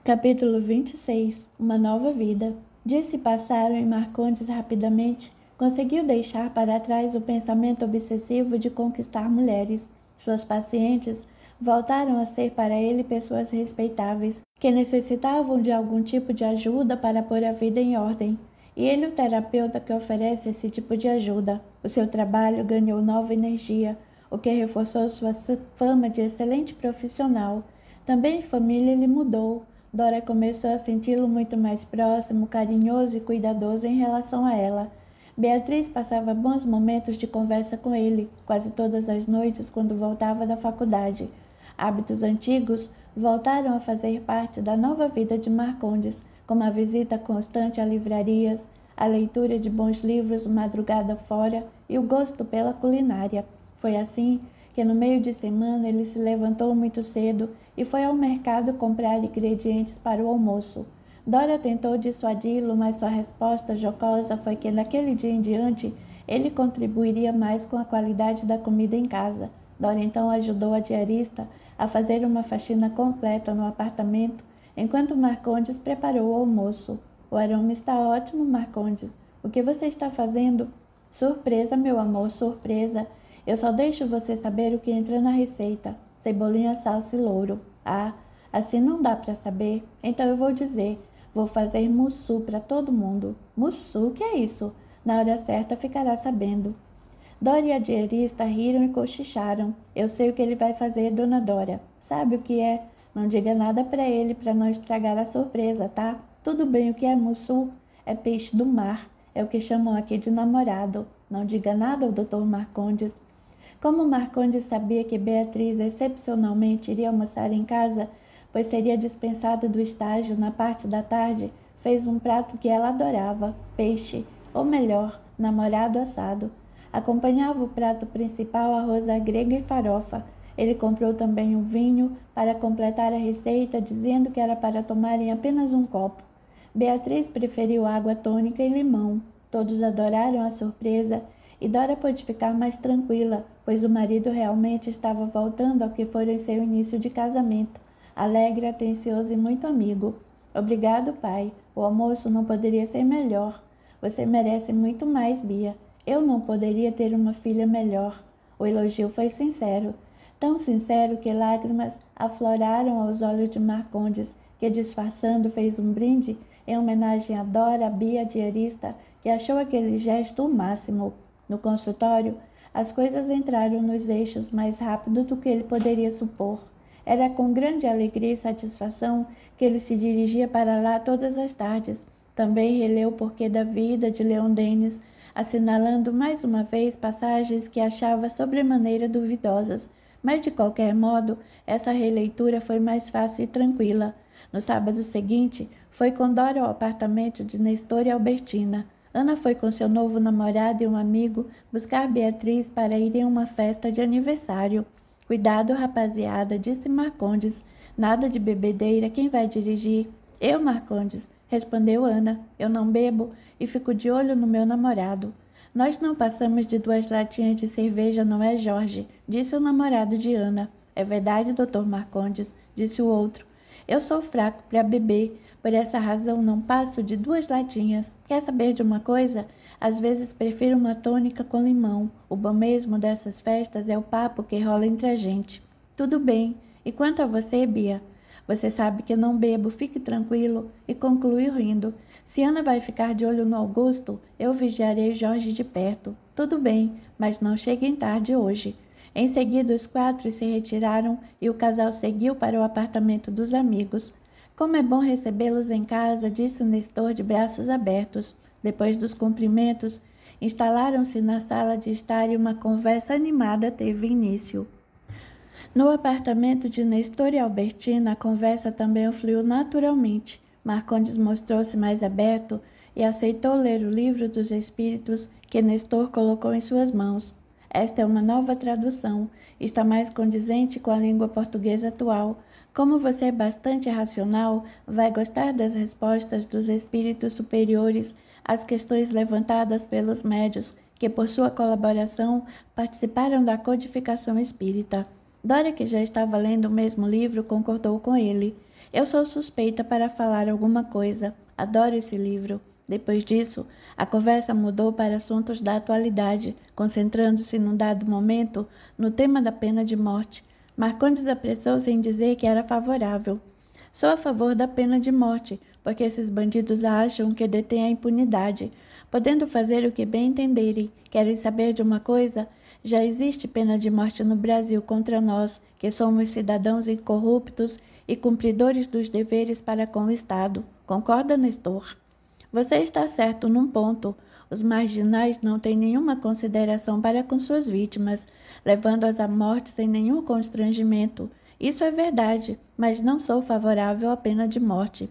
Capítulo 26. Uma nova vida. Dias se passaram e Marcondes rapidamente conseguiu deixar para trás o pensamento obsessivo de conquistar mulheres. Suas pacientes voltaram a ser para ele pessoas respeitáveis, que necessitavam de algum tipo de ajuda para pôr a vida em ordem. E ele, o terapeuta que oferece esse tipo de ajuda. O seu trabalho ganhou nova energia, o que reforçou sua fama de excelente profissional. Também família ele mudou. Dora começou a senti-lo muito mais próximo, carinhoso e cuidadoso em relação a ela. Beatriz passava bons momentos de conversa com ele, quase todas as noites quando voltava da faculdade. Hábitos antigos voltaram a fazer parte da nova vida de Marcondes, como a visita constante a livrarias, a leitura de bons livros madrugada fora e o gosto pela culinária. Foi assim que no meio de semana ele se levantou muito cedo e foi ao mercado comprar ingredientes para o almoço. Dora tentou dissuadi-lo, mas sua resposta jocosa foi que naquele dia em diante ele contribuiria mais com a qualidade da comida em casa. Dora então ajudou a diarista a fazer uma faxina completa no apartamento, enquanto Marcondes preparou o almoço. O aroma está ótimo, Marcondes. O que você está fazendo? Surpresa, meu amor, surpresa. Eu só deixo você saber o que entra na receita. Cebolinha, salsa e louro. Ah, assim não dá para saber. Então eu vou dizer. Vou fazer mussu para todo mundo. Mussu? Que é isso? Na hora certa ficará sabendo. Dora e a diarista riram e cochicharam. Eu sei o que ele vai fazer, dona Dora. Sabe o que é? Não diga nada para ele para não estragar a surpresa, tá? Tudo bem, o que é mussu? É peixe do mar. É o que chamam aqui de namorado. Não diga nada ao Dr. Marcondes. Como Marcondes sabia que Beatriz excepcionalmente iria almoçar em casa, pois seria dispensada do estágio na parte da tarde, fez um prato que ela adorava, peixe, ou melhor, namorado assado. Acompanhava o prato principal arroz à grega e farofa. Ele comprou também um vinho para completar a receita, dizendo que era para tomar em apenas um copo. Beatriz preferiu água tônica e limão. Todos adoraram a surpresa e Dora pôde ficar mais tranquila, pois o marido realmente estava voltando ao que foi seu início de casamento, alegre, atencioso e muito amigo. Obrigado, pai. O almoço não poderia ser melhor. Você merece muito mais, Bia. Eu não poderia ter uma filha melhor. O elogio foi sincero, tão sincero que lágrimas afloraram aos olhos de Marcondes, que, disfarçando, fez um brinde em homenagem a Dora, Bia diarista, que achou aquele gesto o máximo. No consultório, as coisas entraram nos eixos mais rápido do que ele poderia supor. Era com grande alegria e satisfação que ele se dirigia para lá todas as tardes. Também releu o porquê da vida de Leon Denis, assinalando mais uma vez passagens que achava sobremaneira duvidosas, mas de qualquer modo, essa releitura foi mais fácil e tranquila. No sábado seguinte, foi com Dora ao apartamento de Nestor e Albertina. Ana foi com seu novo namorado e um amigo buscar Beatriz para ir em uma festa de aniversário. Cuidado, rapaziada, disse Marcondes. Nada de bebedeira, quem vai dirigir? Eu, Marcondes, respondeu Ana. Eu não bebo e fico de olho no meu namorado. Nós não passamos de 2 latinhas de cerveja, não é, Jorge? Disse o namorado de Ana. É verdade, doutor Marcondes, disse o outro. Eu sou fraco para beber, por essa razão não passo de 2 latinhas. Quer saber de uma coisa? Às vezes prefiro uma tônica com limão. O bom mesmo dessas festas é o papo que rola entre a gente. Tudo bem. E quanto a você, Bia? Você sabe que não bebo, fique tranquilo. E concluiu rindo. Se Ana vai ficar de olho no Augusto, eu vigiarei Jorge de perto. Tudo bem, mas não cheguem tarde hoje. Em seguida, os 4 se retiraram e o casal seguiu para o apartamento dos amigos. Como é bom recebê-los em casa, disse Nestor de braços abertos. Depois dos cumprimentos, instalaram-se na sala de estar e uma conversa animada teve início. No apartamento de Nestor e Albertina, a conversa também fluiu naturalmente. Marcondes mostrou-se mais aberto e aceitou ler o livro dos Espíritos que Nestor colocou em suas mãos. Esta é uma nova tradução, está mais condizente com a língua portuguesa atual. Como você é bastante racional, vai gostar das respostas dos espíritos superiores às questões levantadas pelos médios, que por sua colaboração participaram da codificação espírita. Dora, que já estava lendo o mesmo livro, concordou com ele. Eu sou suspeita para falar alguma coisa. Adoro esse livro. Depois disso, a conversa mudou para assuntos da atualidade, concentrando-se num dado momento no tema da pena de morte. Marcondes apressou-se em dizer que era favorável. Sou a favor da pena de morte, porque esses bandidos acham que detêm a impunidade, podendo fazer o que bem entenderem. Querem saber de uma coisa? Já existe pena de morte no Brasil contra nós, que somos cidadãos incorruptos e cumpridores dos deveres para com o Estado. Concorda, Nestor? Você está certo num ponto. Os marginais não têm nenhuma consideração para com suas vítimas, levando-as à morte sem nenhum constrangimento. Isso é verdade, mas não sou favorável à pena de morte.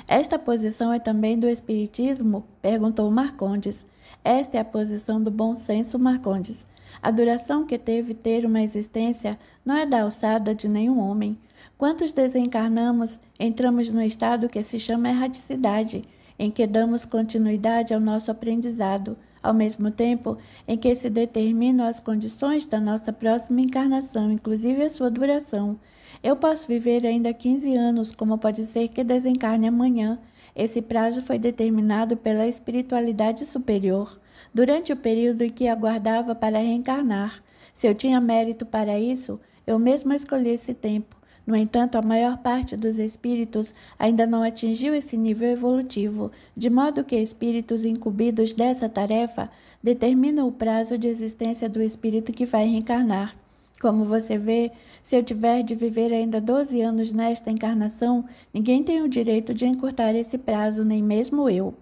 Esta posição é também do Espiritismo? Perguntou Marcondes. Esta é a posição do bom senso, Marcondes. A duração que teve ter uma existência não é da alçada de nenhum homem. Quantos desencarnamos, entramos no estado que se chama erraticidade, em que damos continuidade ao nosso aprendizado, ao mesmo tempo em que se determinam as condições da nossa próxima encarnação, inclusive a sua duração. Eu posso viver ainda 15 anos, como pode ser que desencarne amanhã. Esse prazo foi determinado pela espiritualidade superior, durante o período em que aguardava para reencarnar. Se eu tinha mérito para isso, eu mesma escolhi esse tempo. No entanto, a maior parte dos espíritos ainda não atingiu esse nível evolutivo, de modo que espíritos incumbidos dessa tarefa determinam o prazo de existência do espírito que vai reencarnar. Como você vê, se eu tiver de viver ainda 12 anos nesta encarnação, ninguém tem o direito de encurtar esse prazo, nem mesmo eu.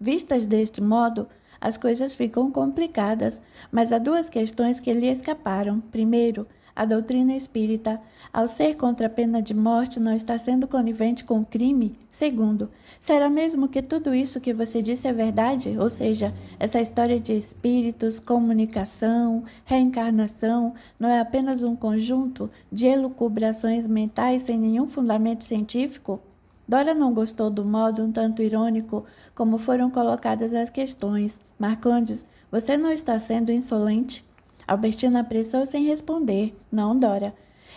Vistas deste modo, as coisas ficam complicadas, mas há 2 questões que lhe escaparam. Primeiro, A doutrina espírita, ao ser contra a pena de morte, não está sendo conivente com o crime? Segundo, será mesmo que tudo isso que você disse é verdade? Ou seja, essa história de espíritos, comunicação, reencarnação, não é apenas um conjunto de elucubrações mentais sem nenhum fundamento científico? Dora não gostou do modo um tanto irônico como foram colocadas as questões. Marcondes, você não está sendo insolente? Albertina apressou-se em responder. Não, Dora.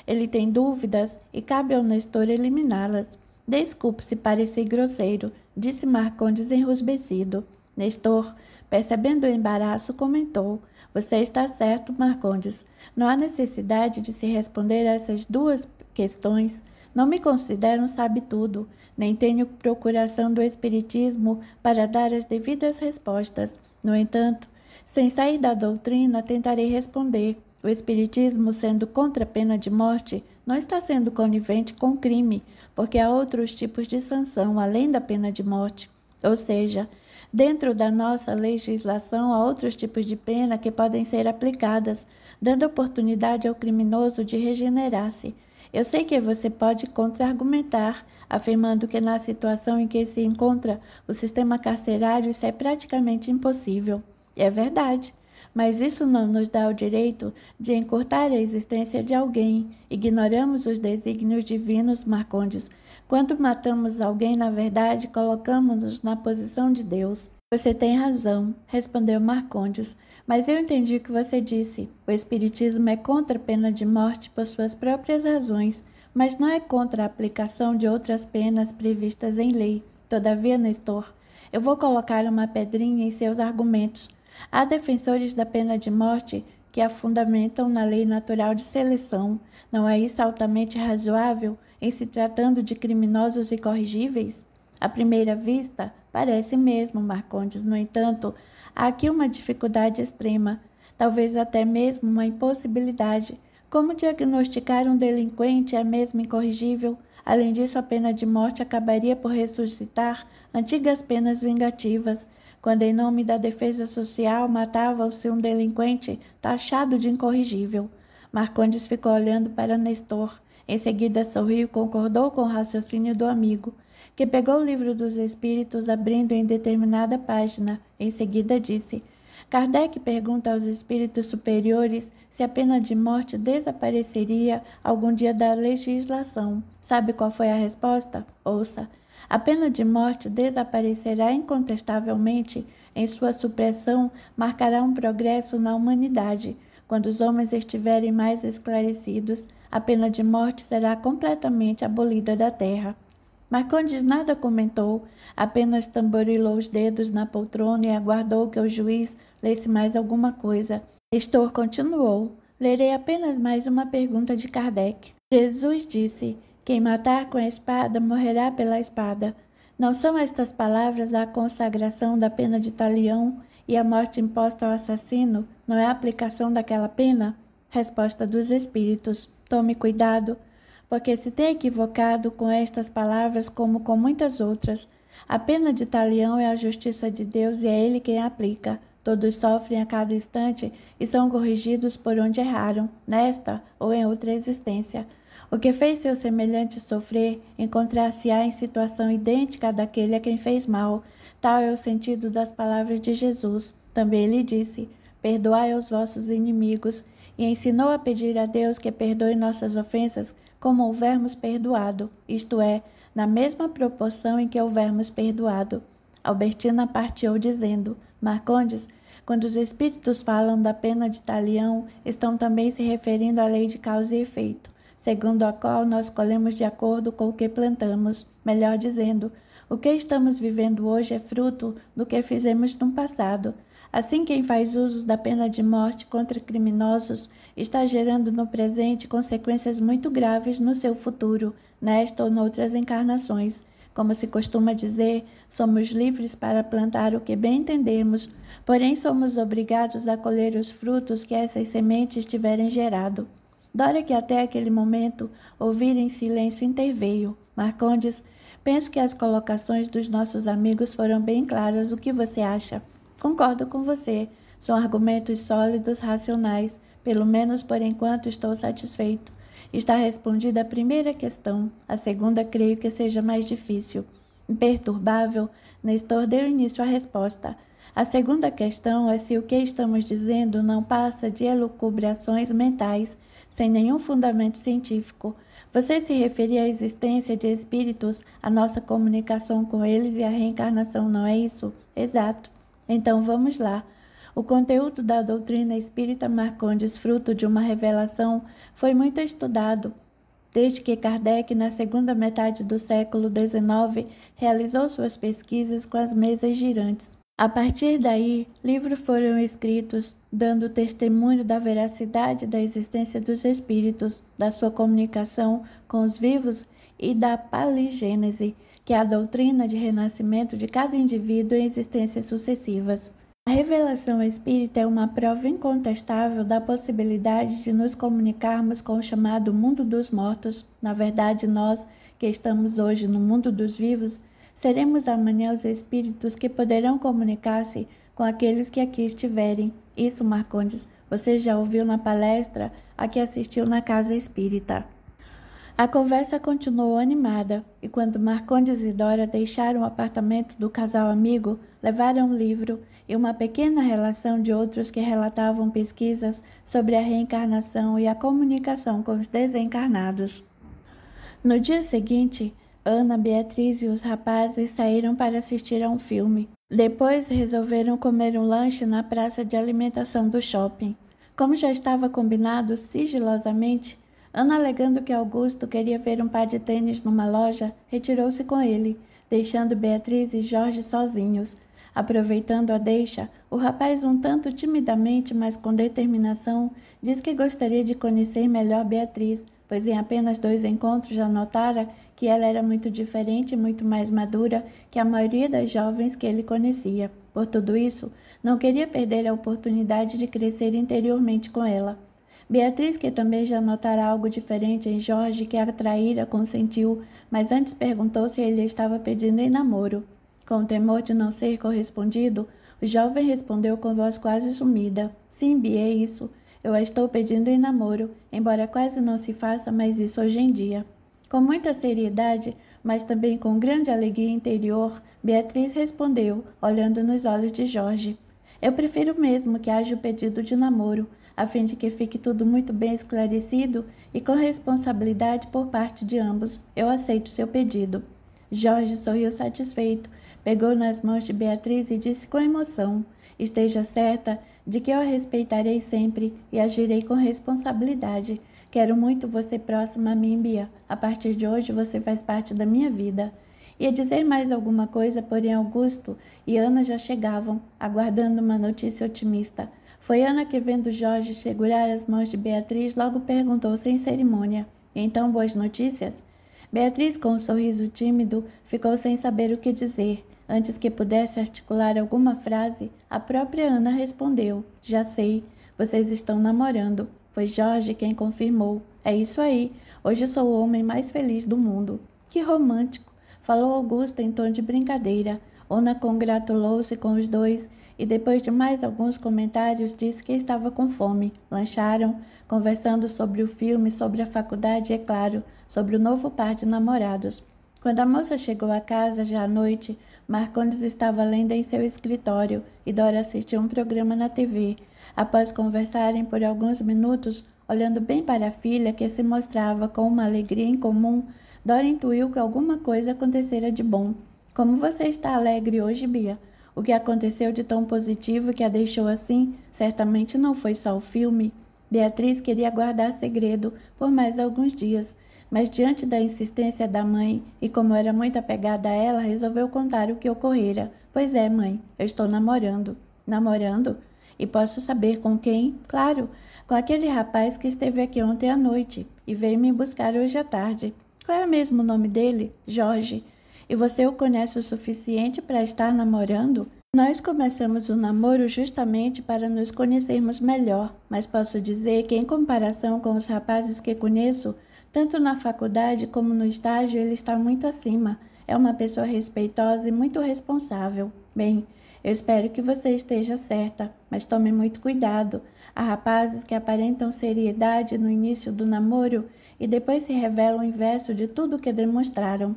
Ele tem dúvidas e cabe ao Nestor eliminá-las. Desculpe se pareci grosseiro, disse Marcondes enrusbecido. Nestor, percebendo o embaraço, comentou. Você está certo, Marcondes. Não há necessidade de se responder a essas duas questões. Não me considero um sabe-tudo, nem tenho procuração do espiritismo para dar as devidas respostas. No entanto, sem sair da doutrina, tentarei responder. O espiritismo, sendo contra a pena de morte, não está sendo conivente com o crime, porque há outros tipos de sanção além da pena de morte. Ou seja, dentro da nossa legislação há outros tipos de pena que podem ser aplicadas, dando oportunidade ao criminoso de regenerar-se. Eu sei que você pode contra-argumentar, afirmando que na situação em que se encontra o sistema carcerário isso é praticamente impossível. É verdade, mas isso não nos dá o direito de encurtar a existência de alguém. Ignoramos os desígnios divinos, Marcondes. Quando matamos alguém, na verdade, colocamos-nos na posição de Deus. Você tem razão, respondeu Marcondes, mas eu entendi o que você disse. O espiritismo é contra a pena de morte por suas próprias razões, mas não é contra a aplicação de outras penas previstas em lei. Todavia, Nestor, eu vou colocar uma pedrinha em seus argumentos. Há defensores da pena de morte que a fundamentam na lei natural de seleção. Não é isso altamente razoável em se tratando de criminosos incorrigíveis? À primeira vista, parece mesmo, Marcondes. No entanto, há aqui uma dificuldade extrema, talvez até mesmo uma impossibilidade. Como diagnosticar um delinquente é mesmo incorrigível? Além disso, a pena de morte acabaria por ressuscitar antigas penas vingativas. Quando, em nome da defesa social, matava-se um delinquente taxado de incorrigível. Marcondes ficou olhando para Nestor. Em seguida sorriu e concordou com o raciocínio do amigo, que pegou o livro dos espíritos, abrindo em determinada página. Em seguida disse: Kardec pergunta aos espíritos superiores se a pena de morte desapareceria algum dia da legislação. Sabe qual foi a resposta? Ouça. A pena de morte desaparecerá incontestavelmente. Em sua supressão, marcará um progresso na humanidade. Quando os homens estiverem mais esclarecidos, a pena de morte será completamente abolida da terra. Marcondes nada comentou, apenas tamborilou os dedos na poltrona e aguardou que o juiz lesse mais alguma coisa. Nestor continuou. Lerei apenas mais uma pergunta de Kardec. Jesus disse: quem matar com a espada morrerá pela espada. Não são estas palavras a consagração da pena de talião e a morte imposta ao assassino? Não é a aplicação daquela pena? Resposta dos espíritos. Tome cuidado, porque se tem equivocado com estas palavras como com muitas outras. A pena de talião é a justiça de Deus e é Ele quem a aplica. Todos sofrem a cada instante e são corrigidos por onde erraram, nesta ou em outra existência. O que fez seu semelhante sofrer, encontrar-se-á em situação idêntica daquele a quem fez mal. Tal é o sentido das palavras de Jesus. Também ele disse: perdoai aos vossos inimigos, e ensinou a pedir a Deus que perdoe nossas ofensas como houvermos perdoado, isto é, na mesma proporção em que houvermos perdoado. Albertina partiu dizendo: Marcondes, quando os espíritos falam da pena de talião, estão também se referindo à lei de causa e efeito, segundo a qual nós colhemos de acordo com o que plantamos. Melhor dizendo, o que estamos vivendo hoje é fruto do que fizemos no passado. Assim, quem faz uso da pena de morte contra criminosos está gerando no presente consequências muito graves no seu futuro, nesta ou noutras encarnações. Como se costuma dizer, somos livres para plantar o que bem entendemos, porém somos obrigados a colher os frutos que essas sementes tiverem gerado. Dora, que até aquele momento ouvira em silêncio, interveio. Marcondes, penso que as colocações dos nossos amigos foram bem claras. O que você acha? Concordo com você. São argumentos sólidos, racionais. Pelo menos por enquanto estou satisfeito. Está respondida a primeira questão. A segunda creio que seja mais difícil. Imperturbável, Nestor deu início à resposta. A segunda questão é se o que estamos dizendo não passa de elucubrações mentais, sem nenhum fundamento científico. Você se referia à existência de espíritos, à nossa comunicação com eles e à reencarnação, não é isso? Exato. Então vamos lá. O conteúdo da doutrina espírita Marcondes, fruto de uma revelação, foi muito estudado, desde que Kardec, na segunda metade do século XIX, realizou suas pesquisas com as mesas girantes. A partir daí, livros foram escritos, dando testemunho da veracidade da existência dos espíritos, da sua comunicação com os vivos e da paligênese, que é a doutrina de renascimento de cada indivíduo em existências sucessivas. A revelação espírita é uma prova incontestável da possibilidade de nos comunicarmos com o chamado mundo dos mortos. Na verdade, nós, que estamos hoje no mundo dos vivos, seremos amanhã os espíritos que poderão comunicar-se com aqueles que aqui estiverem. Isso, Marcondes, você já ouviu na palestra a que assistiu na Casa Espírita. A conversa continuou animada, e quando Marcondes e Dora deixaram o apartamento do casal amigo, levaram um livro e uma pequena relação de outros que relatavam pesquisas sobre a reencarnação e a comunicação com os desencarnados. No dia seguinte, Ana, Beatriz e os rapazes saíram para assistir a um filme. Depois resolveram comer um lanche na praça de alimentação do shopping. Como já estava combinado sigilosamente, Ana, alegando que Augusto queria ver um par de tênis numa loja, retirou-se com ele, deixando Beatriz e Jorge sozinhos. Aproveitando a deixa, o rapaz, um tanto timidamente, mas com determinação, diz que gostaria de conhecer melhor Beatriz, pois em apenas 2 encontros já notara que ela era muito diferente e muito mais madura que a maioria das jovens que ele conhecia. Por tudo isso, não queria perder a oportunidade de crescer interiormente com ela. Beatriz, que também já notara algo diferente em Jorge, que a atraíra, consentiu, mas antes perguntou se ele estava pedindo em namoro. Com o temor de não ser correspondido, o jovem respondeu com voz quase sumida: "Sim, Bia, é isso. Eu a estou pedindo em namoro, embora quase não se faça mais isso hoje em dia." Com muita seriedade, mas também com grande alegria interior, Beatriz respondeu, olhando nos olhos de Jorge: "Eu prefiro mesmo que haja o pedido de namoro, a fim de que fique tudo muito bem esclarecido e com responsabilidade por parte de ambos. Eu aceito seu pedido." Jorge sorriu satisfeito, pegou nas mãos de Beatriz e disse com emoção: "Esteja certa de que eu a respeitarei sempre e agirei com responsabilidade. Quero muito você próxima a mim, Bia. A partir de hoje você faz parte da minha vida." Ia dizer mais alguma coisa, porém Augusto e Ana já chegavam, aguardando uma notícia otimista. Foi Ana que, vendo Jorge segurar as mãos de Beatriz, logo perguntou sem cerimônia: "Então, boas notícias?" Beatriz, com um sorriso tímido, ficou sem saber o que dizer. Antes que pudesse articular alguma frase, a própria Ana respondeu: "Já sei, vocês estão namorando." Foi Jorge quem confirmou: "É isso aí, hoje sou o homem mais feliz do mundo." "Que romântico!" falou Augusta em tom de brincadeira. Ana congratulou-se com os dois e, depois de mais alguns comentários, disse que estava com fome. Lancharam, conversando sobre o filme, sobre a faculdade e, é claro, sobre o novo par de namorados. Quando a moça chegou à casa, já à noite, Marcondes estava lendo em seu escritório e Dora assistiu um programa na TV. Após conversarem por alguns minutos, olhando bem para a filha, que se mostrava com uma alegria incomum, Dora intuiu que alguma coisa acontecera de bom. "Como você está alegre hoje, Bia? O que aconteceu de tão positivo que a deixou assim? Certamente não foi só o filme." Beatriz queria guardar segredo por mais alguns dias, mas diante da insistência da mãe, e como era muito apegada a ela, resolveu contar o que ocorrera. "Pois é, mãe, eu estou namorando." "Namorando? E posso saber com quem?" "Claro, com aquele rapaz que esteve aqui ontem à noite e veio me buscar hoje à tarde." "Qual é mesmo o nome dele?" "Jorge." "E você o conhece o suficiente para estar namorando?" "Nós começamos o namoro justamente para nos conhecermos melhor, mas posso dizer que, em comparação com os rapazes que conheço, tanto na faculdade como no estágio, ele está muito acima. É uma pessoa respeitosa e muito responsável. Bem, eu espero que você esteja certa, mas tome muito cuidado. Há rapazes que aparentam seriedade no início do namoro e depois se revelam o inverso de tudo o que demonstraram.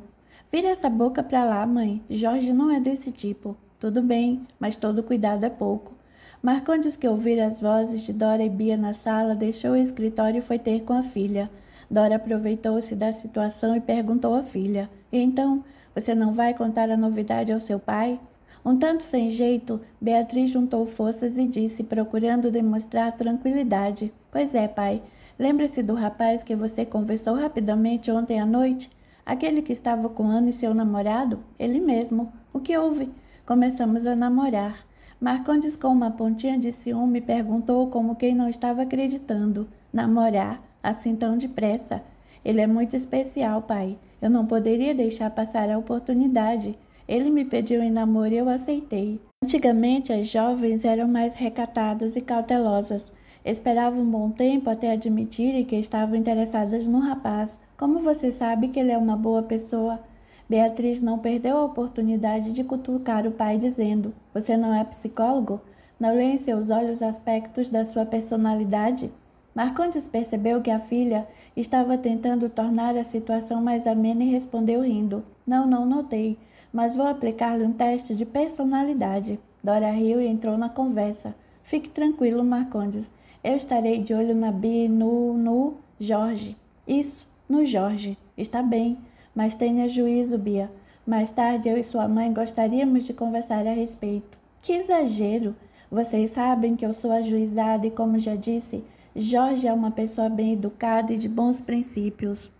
Vira essa boca pra lá, mãe. Jorge não é desse tipo. Tudo bem, mas todo cuidado é pouco. Marcondes, que ouvira as vozes de Dora e Bia na sala, deixou o escritório e foi ter com a filha. Dora aproveitou-se da situação e perguntou à filha: "E então, você não vai contar a novidade ao seu pai?" Um tanto sem jeito, Beatriz juntou forças e disse, procurando demonstrar tranquilidade: "Pois é, pai. Lembra-se do rapaz que você conversou rapidamente ontem à noite? Aquele que estava com Ana e seu namorado? Ele mesmo. O que houve? Começamos a namorar." Marcondes, com uma pontinha de ciúme, perguntou como quem não estava acreditando. "Namorar? Assim tão depressa?" "Ele é muito especial, pai. Eu não poderia deixar passar a oportunidade. Ele me pediu em namoro e eu aceitei." Antigamente, as jovens eram mais recatadas e cautelosas. Esperavam um bom tempo até admitirem que estavam interessadas no rapaz. "Como você sabe que ele é uma boa pessoa?" Beatriz não perdeu a oportunidade de cutucar o pai, dizendo: "Você não é psicólogo? Não lê em seus olhos aspectos da sua personalidade?" Marcondes percebeu que a filha estava tentando tornar a situação mais amena e respondeu rindo: Não notei, mas vou aplicar-lhe um teste de personalidade." Dora riu e entrou na conversa. "Fique tranquilo, Marcondes. Eu estarei de olho na Bia e no Jorge." "Isso, no Jorge. Está bem. Mas tenha juízo, Bia. Mais tarde eu e sua mãe gostaríamos de conversar a respeito." "Que exagero! Vocês sabem que eu sou ajuizada e, como já disse, Jorge é uma pessoa bem educada e de bons princípios."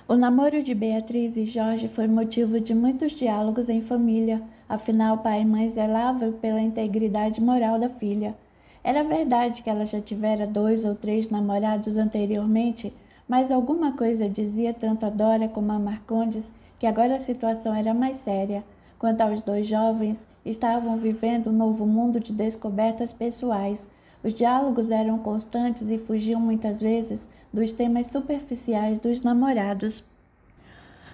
O namoro de Beatriz e Jorge foi motivo de muitos diálogos em família. Afinal, pai e mãe zelavam pela integridade moral da filha. Era verdade que ela já tivera 2 ou 3 namorados anteriormente, mas alguma coisa dizia tanto a Dora como a Marcondes que agora a situação era mais séria. Quanto aos 2 jovens, estavam vivendo um novo mundo de descobertas pessoais. Os diálogos eram constantes e fugiam muitas vezes dos temas superficiais dos namorados.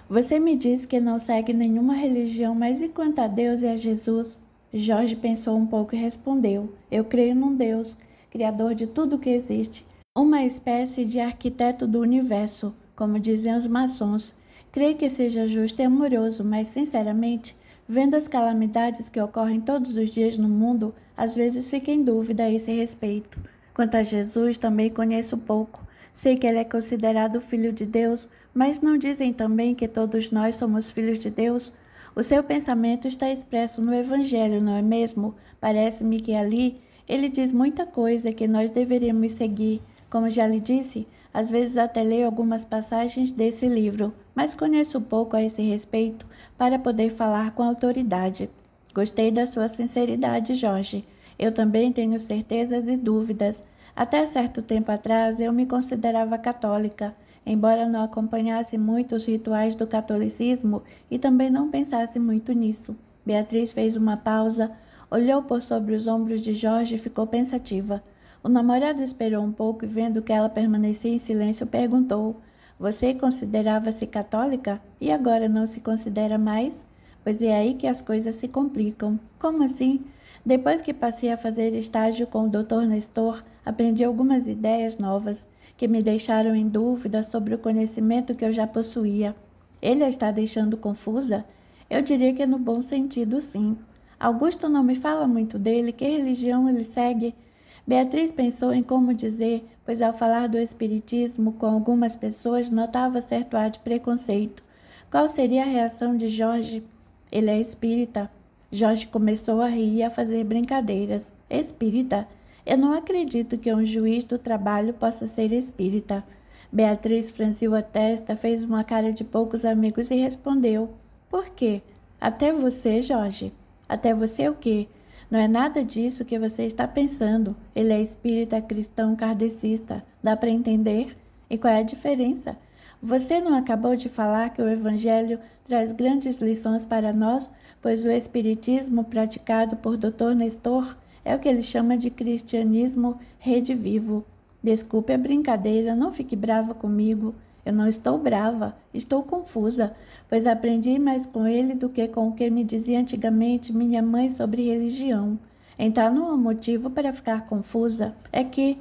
"Você me diz que não segue nenhuma religião, mas e quanto a Deus e a Jesus?" Jorge pensou um pouco e respondeu: "Eu creio num Deus, criador de tudo o que existe. Uma espécie de arquiteto do universo, como dizem os maçons. Creio que seja justo e amoroso, mas, sinceramente, vendo as calamidades que ocorrem todos os dias no mundo, às vezes fico em dúvida a esse respeito. Quanto a Jesus, também conheço pouco. Sei que ele é considerado filho de Deus, mas não dizem também que todos nós somos filhos de Deus? O seu pensamento está expresso no Evangelho, não é mesmo? Parece-me que ali ele diz muita coisa que nós deveríamos seguir. Como já lhe disse, às vezes até leio algumas passagens desse livro, mas conheço pouco a esse respeito para poder falar com autoridade." "Gostei da sua sinceridade, Jorge. Eu também tenho certezas e dúvidas. Até certo tempo atrás eu me considerava católica, embora não acompanhasse muito os rituais do catolicismo e também não pensasse muito nisso." Beatriz fez uma pausa, olhou por sobre os ombros de Jorge e ficou pensativa. O namorado esperou um pouco e, vendo que ela permanecia em silêncio, perguntou: "Você considerava-se católica e agora não se considera mais? Pois é aí que as coisas se complicam." "Como assim?" "Depois que passei a fazer estágio com o Dr. Nestor, aprendi algumas ideias novas que me deixaram em dúvida sobre o conhecimento que eu já possuía." "Ele a está deixando confusa?" "Eu diria que no bom sentido, sim." "Augusto não me fala muito dele. Que religião ele segue?" Beatriz pensou em como dizer, pois ao falar do espiritismo com algumas pessoas notava certo ar de preconceito. Qual seria a reação de Jorge? "Ele é espírita." Jorge começou a rir e a fazer brincadeiras. "Espírita? Eu não acredito que um juiz do trabalho possa ser espírita." Beatriz franziu a testa, fez uma cara de poucos amigos e respondeu: "Por quê? Até você, Jorge." "Até você o quê? Não é nada disso que você está pensando. Ele é espírita cristão kardecista. Dá para entender? E qual é a diferença? Você não acabou de falar que o Evangelho traz grandes lições para nós, pois o espiritismo praticado por Dr. Nestor é o que ele chama de cristianismo redivivo. Desculpe a brincadeira, não fique brava comigo. Eu não estou brava, estou confusa, pois aprendi mais com ele do que com o que me dizia antigamente minha mãe sobre religião. Então não há motivo para ficar confusa, é que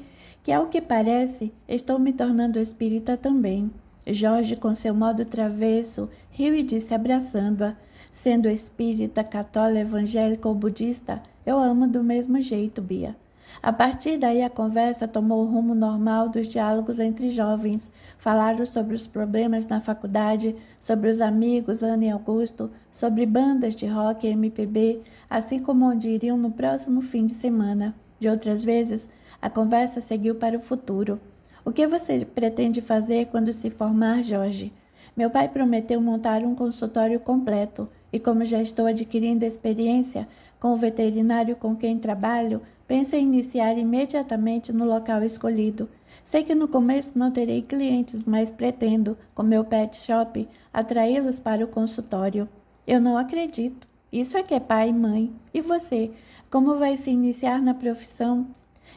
ao que parece, estou me tornando espírita também. Jorge, com seu modo travesso, riu e disse abraçando-a: sendo espírita, católica, evangélica ou budista, eu amo do mesmo jeito, Bia. A partir daí a conversa tomou o rumo normal dos diálogos entre jovens. Falaram sobre os problemas na faculdade, sobre os amigos Ana e Augusto, sobre bandas de rock e MPB, assim como onde iriam no próximo fim de semana. De outras vezes, a conversa seguiu para o futuro. O que você pretende fazer quando se formar, Jorge? Meu pai prometeu montar um consultório completo e, como já estou adquirindo experiência com o veterinário com quem trabalho, penso em iniciar imediatamente no local escolhido. Sei que no começo não terei clientes, mas pretendo, com meu pet shop, atraí-los para o consultório. Eu não acredito. Isso é que é pai e mãe. E você? Como vai se iniciar na profissão?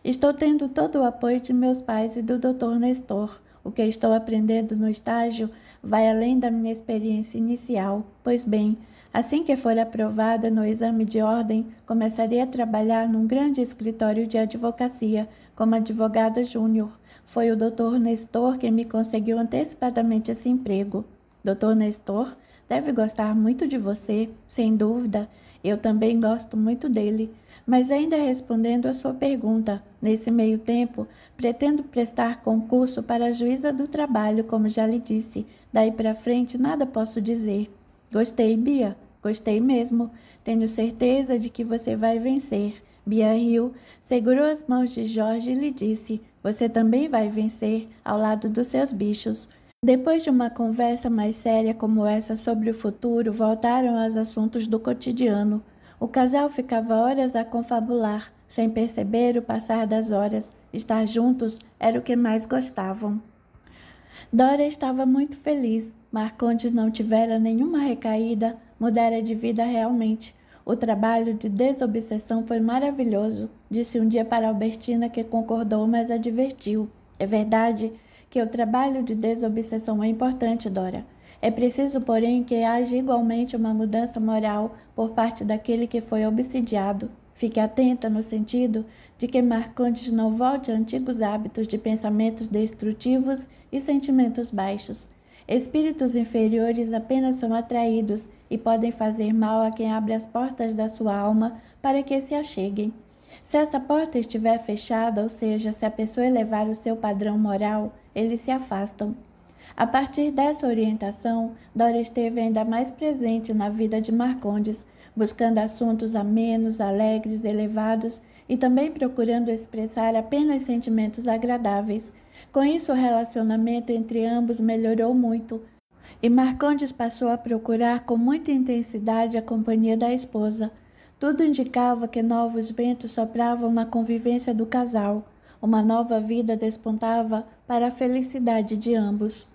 Estou tendo todo o apoio de meus pais e do Dr. Nestor. O que estou aprendendo no estágio vai além da minha experiência inicial. Pois bem, assim que for aprovada no exame de ordem, começarei a trabalhar num grande escritório de advocacia, como advogada júnior. Foi o Dr. Nestor quem me conseguiu antecipadamente esse emprego. Dr. Nestor deve gostar muito de você, sem dúvida. Eu também gosto muito dele. Mas ainda respondendo à sua pergunta, nesse meio tempo, pretendo prestar concurso para a juíza do trabalho, como já lhe disse. Daí para frente nada posso dizer. Gostei, Bia. Gostei mesmo. Tenho certeza de que você vai vencer. Bia riu, segurou as mãos de Jorge e lhe disse: você também vai vencer, ao lado dos seus bichos. Depois de uma conversa mais séria como essa sobre o futuro, voltaram aos assuntos do cotidiano. O casal ficava horas a confabular, sem perceber o passar das horas. Estar juntos era o que mais gostavam. Dora estava muito feliz. Marcondes não tivera nenhuma recaída, mudara de vida realmente. O trabalho de desobsessão foi maravilhoso, disse um dia para Albertina, que concordou, mas advertiu. É verdade que o trabalho de desobsessão é importante, Dora. É preciso, porém, que haja igualmente uma mudança moral por parte daquele que foi obsidiado. Fique atenta no sentido de que Marcondes não volte a antigos hábitos de pensamentos destrutivos e sentimentos baixos. Espíritos inferiores apenas são atraídos e podem fazer mal a quem abre as portas da sua alma para que se acheguem. Se essa porta estiver fechada, ou seja, se a pessoa elevar o seu padrão moral, eles se afastam. A partir dessa orientação, Dora esteve ainda mais presente na vida de Marcondes, buscando assuntos amenos, alegres, elevados e também procurando expressar apenas sentimentos agradáveis. Com isso, o relacionamento entre ambos melhorou muito e Marcondes passou a procurar com muita intensidade a companhia da esposa. Tudo indicava que novos ventos sopravam na convivência do casal. Uma nova vida despontava para a felicidade de ambos.